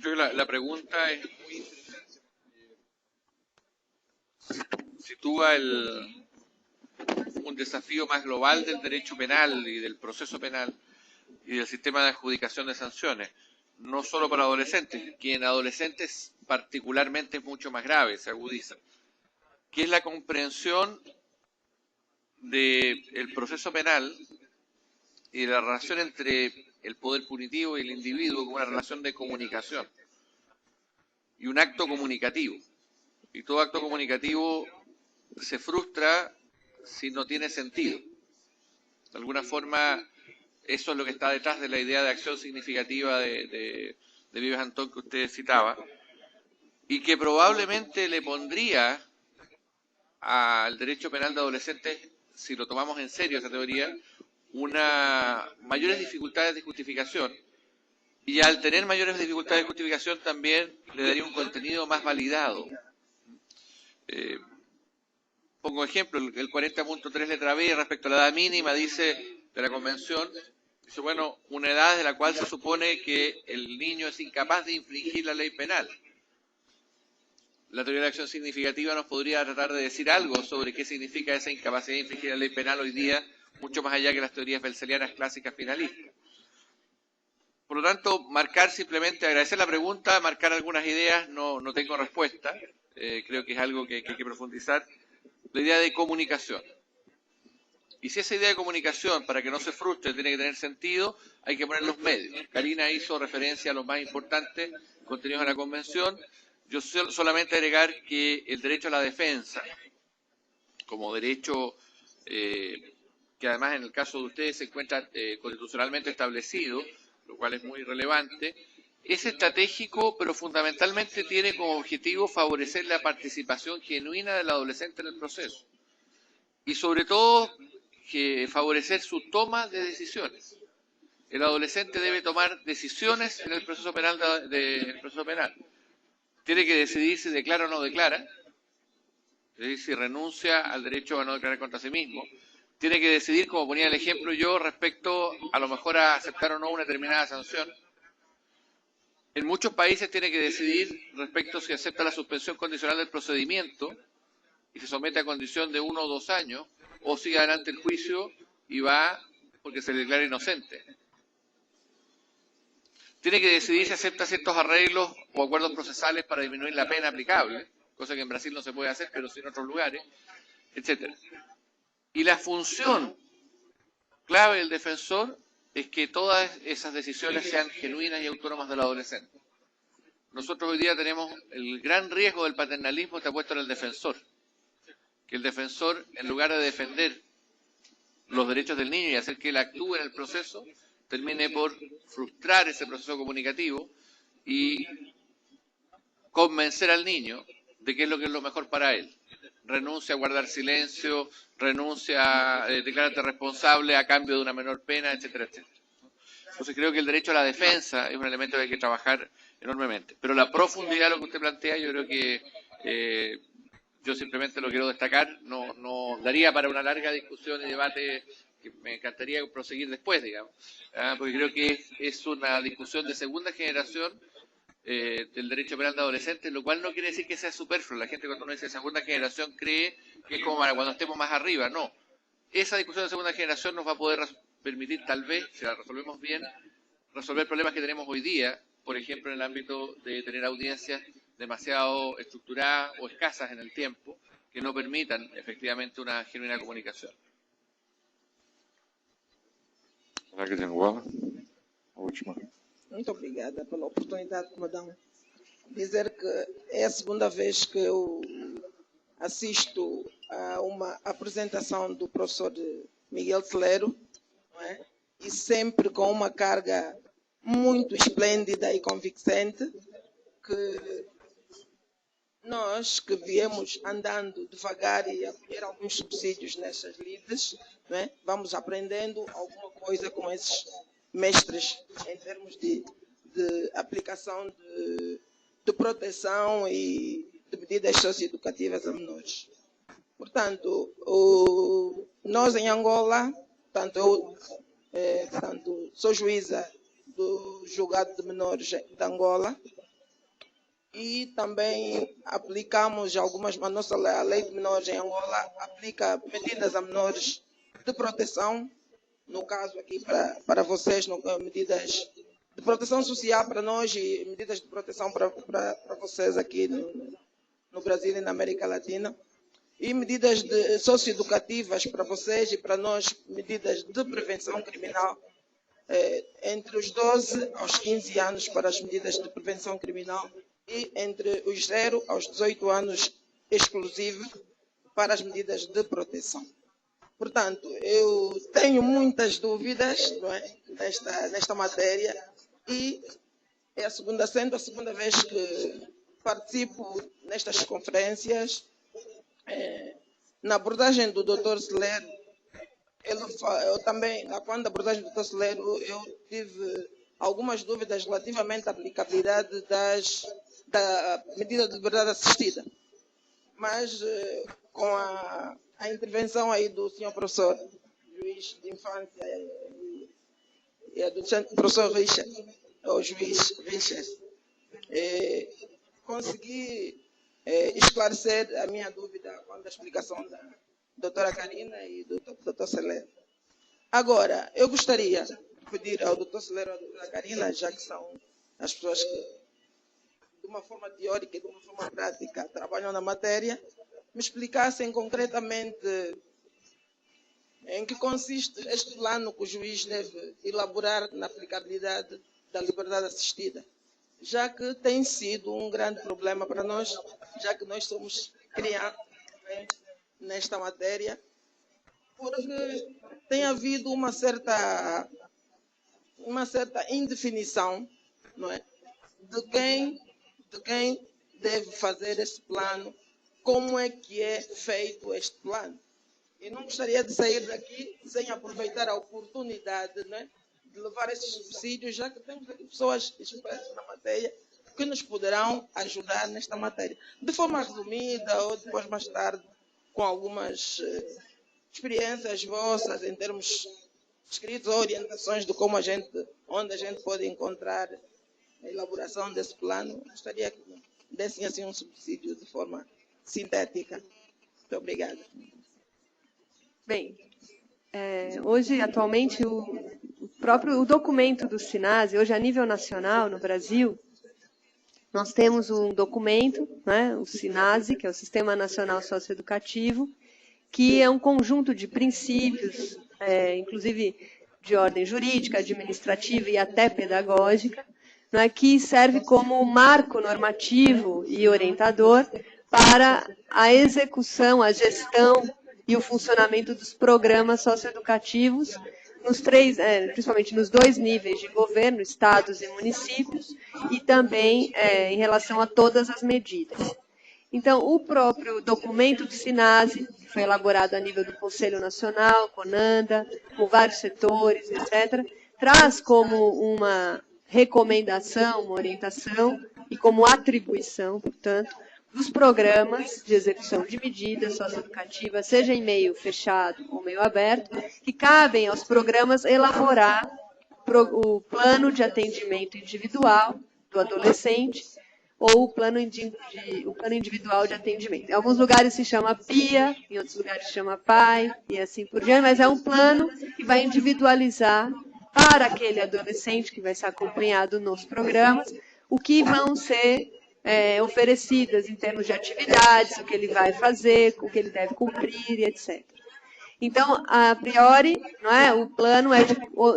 Creo que la pregunta es muy interesante porque sitúa un desafío más global del derecho penal y del proceso penal y del sistema de adjudicación de sanciones, no solo para adolescentes, que en adolescentes particularmente es mucho más grave, se agudiza, que es la comprensión del proceso penal y de la relación entre el poder punitivo y el individuo como una relación de comunicación y un acto comunicativo. Y todo acto comunicativo se frustra si no tiene sentido. De alguna forma, eso es lo que está detrás de la idea de acción significativa de Vives Antón que usted citaba, y que probablemente le pondría al derecho penal de adolescentes, si lo tomamos en serio esa teoría, mayores dificultades de justificación, y al tener mayores dificultades de justificación también le daría un contenido más validado. Pongo ejemplo, el 40.3 letra B respecto a la edad mínima dice de la Convención, dice, bueno, una edad de la cual se supone que el niño es incapaz de infringir la ley penal. La teoría de la acción significativa nos podría tratar de decir algo sobre qué significa esa incapacidad de infringir la ley penal hoy día, mucho más allá que las teorías belselianas clásicas finalistas. Por lo tanto, marcar simplemente, agradecer la pregunta, marcar algunas ideas, no tengo respuesta, creo que es algo que hay que profundizar. La idea de comunicación. Y si esa idea de comunicación, para que no se frustre, tiene que tener sentido, hay que poner los medios. Karina hizo referencia a los más importantes contenidos de la Convención. Yo solamente agregar que el derecho a la defensa, como derecho que además en el caso de ustedes se encuentra constitucionalmente establecido, lo cual es muy relevante, es estratégico, pero fundamentalmente tiene como objetivo favorecer la participación genuina del adolescente en el proceso. Y sobre todo, que favorecer su toma de decisiones. El adolescente debe tomar decisiones en el proceso penal. Tiene que decidir si declara o no declara, es decir, si renuncia al derecho a no declarar contra sí mismo. Tiene que decidir, como ponía el ejemplo yo, respecto a lo mejor a aceptar o no una determinada sanción. En muchos países tiene que decidir respecto si acepta la suspensión condicional del procedimiento y se somete a condición de 1 o 2 años, o sigue adelante el juicio y va porque se le declara inocente. Tiene que decidir si acepta ciertos arreglos o acuerdos procesales para disminuir la pena aplicable, cosa que en Brasil no se puede hacer, pero sí en otros lugares, etc. Y la función clave del defensor es que todas esas decisiones sean genuinas y autónomas del adolescente. Nosotros hoy día tenemos el gran riesgo del paternalismo está puesto en el defensor. Que el defensor, en lugar de defender los derechos del niño y hacer que él actúe en el proceso, termine por frustrar ese proceso comunicativo y convencer al niño de qué es lo mejor para él. Renuncia a guardar silencio, renuncia a declararte responsable a cambio de una menor pena, etcétera, etcétera. Entonces creo que el derecho a la defensa es un elemento que hay que trabajar enormemente. Pero la profundidad de lo que usted plantea, yo creo que yo simplemente lo quiero destacar, no daría para una larga discusión y debate que me encantaría proseguir después, digamos, porque creo que es una discusión de segunda generación del derecho penal de adolescentes, lo cual no quiere decir que sea superfluo. La gente cuando uno dice segunda generación cree que es como para cuando estemos más arriba. No, esa discusión de segunda generación nos va a poder permitir, tal vez, si la resolvemos bien, resolver problemas que tenemos hoy día, por ejemplo, en el ámbito de tener audiencias demasiado estructuradas o escasas en el tiempo, que no permitan efectivamente una genuina comunicación.
Última.
Muito obrigada pela oportunidade que me dão. Dizer que é a segunda vez que eu assisto a uma apresentação do professor Miguel Celero, não é? E sempre com uma carga muito esplêndida e convincente, que nós que viemos andando devagar e a colher alguns subsídios nessas lides, não é? Vamos aprendendo alguma coisa com esses mestres em termos de aplicação de proteção e de medidas socioeducativas a menores. Portanto, nós em Angola, eu sou juíza do julgado de menores de Angola e também aplicamos a lei de menores em Angola aplica medidas a menores de proteção, no caso aqui para vocês, medidas de proteção social para nós e medidas de proteção para vocês aqui no Brasil e na América Latina. E medidas socioeducativas para vocês e para nós, medidas de prevenção criminal, entre os 12 aos 15 anos para as medidas de prevenção criminal e entre os 0 aos 18 anos exclusivo para as medidas de proteção. Portanto, eu tenho muitas dúvidas, não é, nesta matéria e sendo a segunda vez que participo nestas conferências. Na abordagem do Dr. Celero, eu também, quando a abordagem do Dr. Celero, eu tive algumas dúvidas relativamente à aplicabilidade da medida de liberdade assistida. Mas com a intervenção aí do senhor professor, juiz de infância e do professor Richard, o juiz Richard, consegui esclarecer a minha dúvida quanto à explicação da doutora Karina e do doutor Celero. Agora, eu gostaria de pedir ao doutor Celero e à doutora Karina, já que são as pessoas que, de uma forma teórica e de uma forma prática, trabalham na matéria, me explicassem concretamente em que consiste este plano que o juiz deve elaborar na aplicabilidade da liberdade assistida, já que tem sido um grande problema para nós, já que nós somos criados nesta matéria, porque tem havido uma certa indefinição, não é, de quem deve fazer esse plano, como é que é feito este plano. E não gostaria de sair daqui sem aproveitar a oportunidade, não é, de levar esses subsídios, já que temos aqui pessoas expertas na matéria que nos poderão ajudar nesta matéria. De forma resumida, ou depois mais tarde, com algumas experiências vossas em termos escritos ou orientações de onde a gente pode encontrar a elaboração desse plano, gostaria que dessem assim um subsídio de forma sintética. Muito obrigada.
Bem, hoje, atualmente, o documento do SINASE, hoje a nível nacional, no Brasil, nós temos um documento, né, o SINASE, que é o Sistema Nacional Socioeducativo, que é um conjunto de princípios, inclusive de ordem jurídica, administrativa e até pedagógica, né, que serve como marco normativo e orientador para a execução, a gestão e o funcionamento dos programas socioeducativos, principalmente nos 2 níveis de governo, estados e municípios, e também em relação a todas as medidas. Então, o próprio documento do SINASE, que foi elaborado a nível do Conselho Nacional, CONANDA, com vários setores, etc., traz como uma recomendação, uma orientação e como atribuição, portanto, dos programas de execução de medidas socioeducativas, seja em meio fechado ou meio aberto, que cabem aos programas elaborar o plano de atendimento individual do adolescente ou o plano individual de atendimento. Em alguns lugares se chama PIA, em outros lugares se chama PAI, e assim por diante, mas é um plano que vai individualizar para aquele adolescente que vai ser acompanhado nos programas, o que vão ser oferecidas em termos de atividades, o que ele vai fazer, o que ele deve cumprir, etc. Então, a priori, não é, o plano é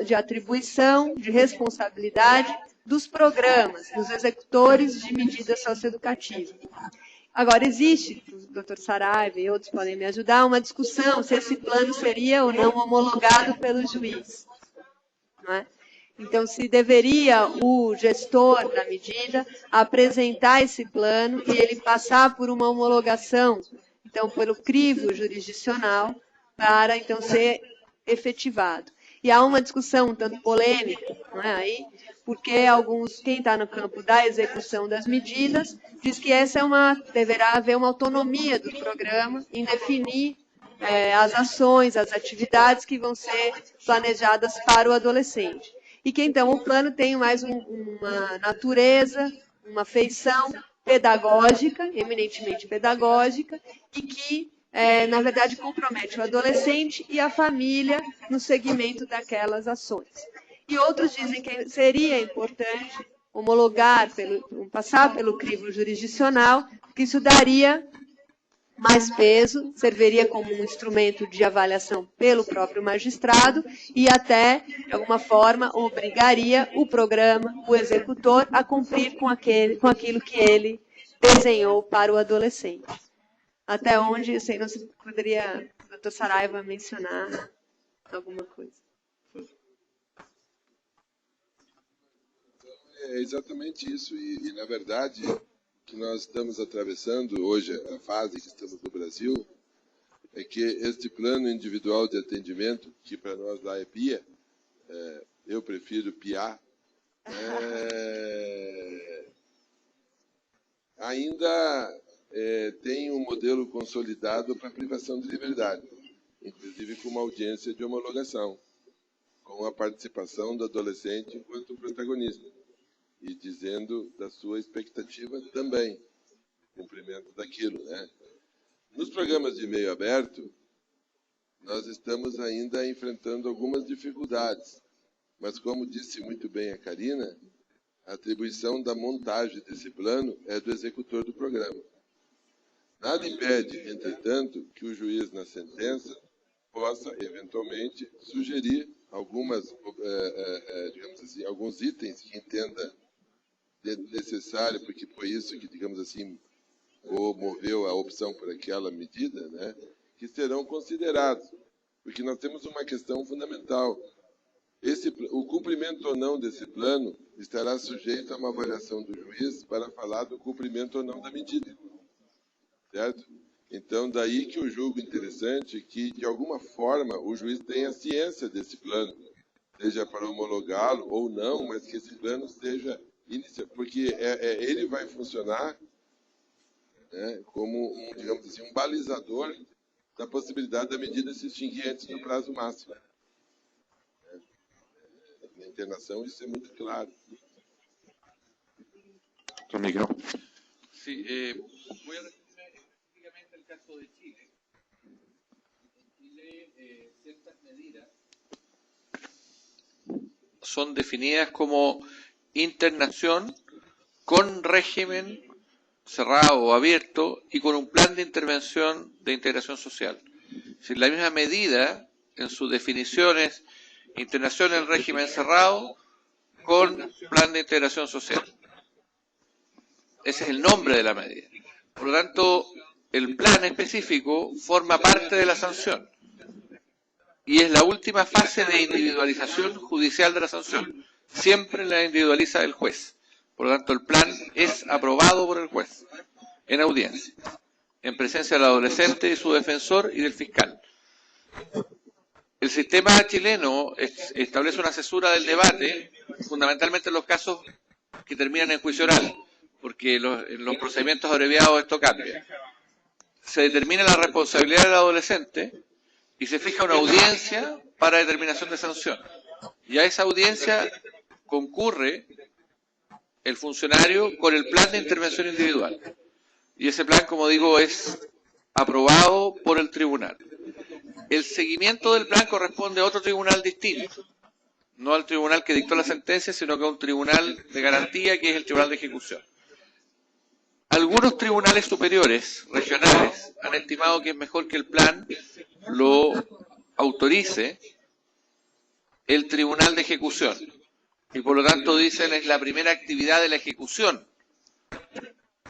de atribuição, de responsabilidade dos programas, dos executores de medidas socioeducativas. Agora, existe, o doutor Saraiva e outros podem me ajudar, uma discussão se esse plano seria ou não homologado pelo juiz. Não é? Então, se deveria o gestor da medida apresentar esse plano e ele passar por uma homologação, então, pelo crivo jurisdicional, para, então, ser efetivado. E há uma discussão um tanto polêmica, não é, aí, porque quem está no campo da execução das medidas diz que deverá haver uma autonomia do programa em definir as ações, as atividades que vão ser planejadas para o adolescente. E que então o plano tem mais uma natureza, uma feição pedagógica, eminentemente pedagógica, e que, na verdade, compromete o adolescente e a família no segmento daquelas ações. E outros dizem que seria importante homologar, passar pelo crivo jurisdicional, que isso daria mais peso, serviria como um instrumento de avaliação pelo próprio magistrado e até, de alguma forma, obrigaria o programa, o executor, a cumprir com aquilo que ele desenhou para o adolescente. Até onde, sei, não se poderia o doutor Saraiva mencionar alguma coisa.
É exatamente isso. E na verdade, que nós estamos atravessando hoje, a fase que estamos no Brasil, é que este plano individual de atendimento, que para nós lá é PIA, eu prefiro PIA, ainda tem um modelo consolidado para privação de liberdade, inclusive com uma audiência de homologação, com a participação do adolescente enquanto protagonista, e dizendo da sua expectativa também, cumprimento daquilo, né? Nos programas de meio aberto, nós estamos ainda enfrentando algumas dificuldades, mas como disse muito bem a Karina, a atribuição da montagem desse plano é do executor do programa. Nada impede, entretanto, que o juiz, na sentença, possa, eventualmente, sugerir digamos assim, alguns itens que entenda necessário, porque foi isso que, digamos assim, moveu a opção por aquela medida, né, que serão considerados, porque nós temos uma questão fundamental. O cumprimento ou não desse plano estará sujeito a uma avaliação do juiz para falar do cumprimento ou não da medida, certo? Então, daí que eu julgo interessante que, de alguma forma, o juiz tenha ciência desse plano, seja para homologá-lo ou não, mas que esse plano seja porque ele vai funcionar, né, como digamos assim, um balizador da possibilidade da medida se extinguir antes do prazo máximo. Na internação isso é muito claro.
Doutor Miguel.
Sí, voy a referirme específicamente al caso de Chile. En Chile, ciertas medidas son definidas como internación con régimen cerrado o abierto y con un plan de intervención de integración social. Es decir, la misma medida en sus definiciones, internación en régimen cerrado con plan de integración social. Ese es el nombre de la medida. Por lo tanto, el plan específico forma parte de la sanción y es la última fase de individualización judicial de la sanción. Siempre la individualiza el juez. Por lo tanto, el plan es aprobado por el juez en audiencia, en presencia del adolescente y su defensor y del fiscal. El sistema chileno establece una cesura del debate, fundamentalmente en los casos que terminan en juicio oral, porque en los procedimientos abreviados esto cambia. Se determina la responsabilidad del adolescente y se fija una audiencia para determinación de sanción. Y a esa audiencia concurre el funcionario con el plan de intervención individual. Y ese plan, como digo, es aprobado por el tribunal. El seguimiento del plan corresponde a otro tribunal distinto, no al tribunal que dictó la sentencia, sino que a un tribunal de garantía, que es el tribunal de ejecución. Algunos tribunales superiores, regionales, han estimado que es mejor que el plan lo autorice el tribunal de ejecución. Y por lo tanto dicen es la primera actividad de la ejecución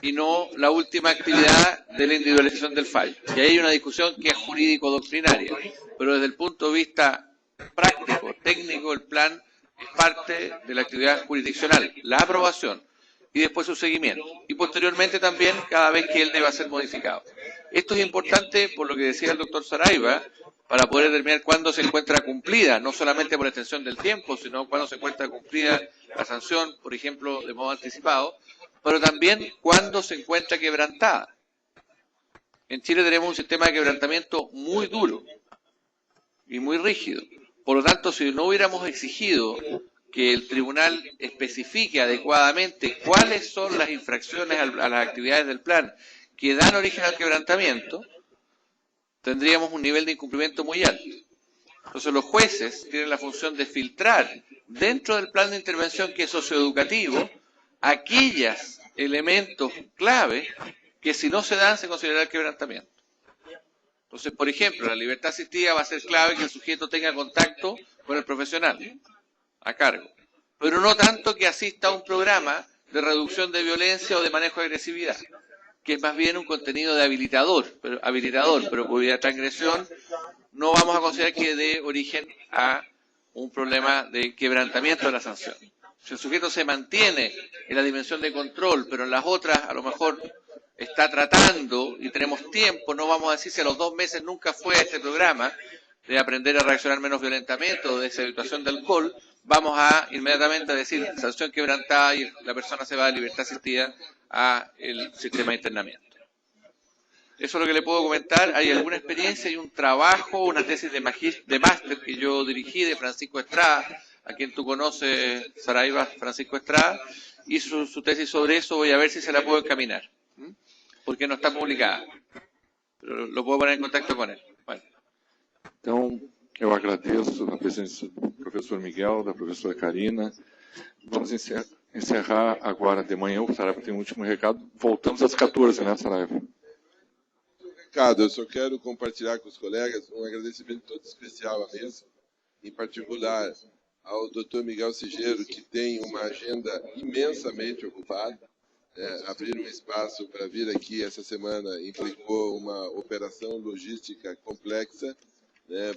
y no la última actividad de la individualización del fallo. Y ahí hay una discusión que es jurídico-doctrinaria, pero desde el punto de vista práctico, técnico, el plan es parte de la actividad jurisdiccional, la aprobación y después su seguimiento. Y posteriormente también cada vez que él deba ser modificado. Esto es importante por lo que decía el doctor Saraiva, para poder determinar cuándo se encuentra cumplida, no solamente por extensión del tiempo, sino cuándo se encuentra cumplida la sanción, por ejemplo, de modo anticipado, pero también cuándo se encuentra quebrantada. En Chile tenemos un sistema de quebrantamiento muy duro y muy rígido. Por lo tanto, si no hubiéramos exigido que el tribunal especifique adecuadamente cuáles son las infracciones a las actividades del plan que dan origen al quebrantamiento, tendríamos un nivel de incumplimiento muy alto. Entonces los jueces tienen la función de filtrar dentro del plan de intervención que es socioeducativo aquellos elementos clave que si no se dan se considerará quebrantamiento. Entonces, por ejemplo, la libertad asistida va a ser clave que el sujeto tenga contacto con el profesional a cargo, pero no tanto que asista a un programa de reducción de violencia o de manejo de agresividad, que es más bien un contenido de habilitador, pero cuya transgresión no vamos a considerar que dé origen a un problema de quebrantamiento de la sanción. Si el sujeto se mantiene en la dimensión de control, pero en las otras a lo mejor está tratando y tenemos tiempo, no vamos a decir si a los 2 meses nunca fue a este programa de aprender a reaccionar menos violentamente o de deshabituación de alcohol, vamos a inmediatamente decir sanción quebrantada y la persona se va de libertad asistida a el sistema de internamiento. Eso es lo que le puedo comentar. Hay alguna experiencia y un trabajo, una tesis de máster que yo dirigí de Francisco Estrada, a quien tú conoces, Saraiva, Francisco Estrada, hizo su tesis sobre eso, voy a ver si se la puedo encaminar, porque no está publicada, pero lo puedo poner en contacto con él. Bueno.
Então, eu agradeço a presença do professor Miguel, da professora Karina. Vamos encerrar agora de manhã. O Saraiva tem um último recado. Voltamos às 14, né, Saraiva?
Eu só quero compartilhar com os colegas um agradecimento todo especial à mesa, em particular ao Dr. Miguel Sigero, que tem uma agenda imensamente ocupada. Abrir um espaço para vir aqui essa semana implicou uma operação logística complexa, né,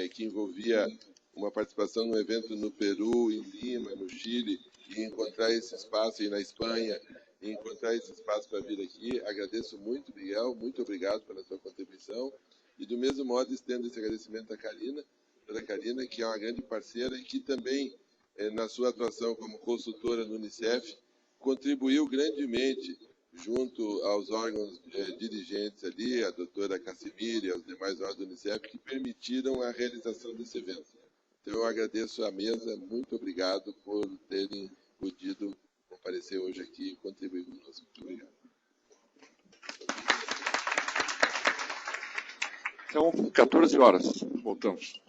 que envolvia uma participação num evento no Peru, em Lima, no Chile, e encontrar esse espaço, e na Espanha, e encontrar esse espaço para vir aqui. Agradeço muito, Miguel, muito obrigado pela sua contribuição, e do mesmo modo estendo esse agradecimento à Karina, que é uma grande parceira e que também, na sua atuação como consultora no Unicef, contribuiu grandemente junto aos órgãos dirigentes ali, a doutora Cassimira e aos demais órgãos do Unicef, que permitiram a realização desse evento. Então, eu agradeço à mesa, muito obrigado por terem podido comparecer hoje aqui e contribuir conosco. Muito obrigado.
Então, 14 horas, voltamos.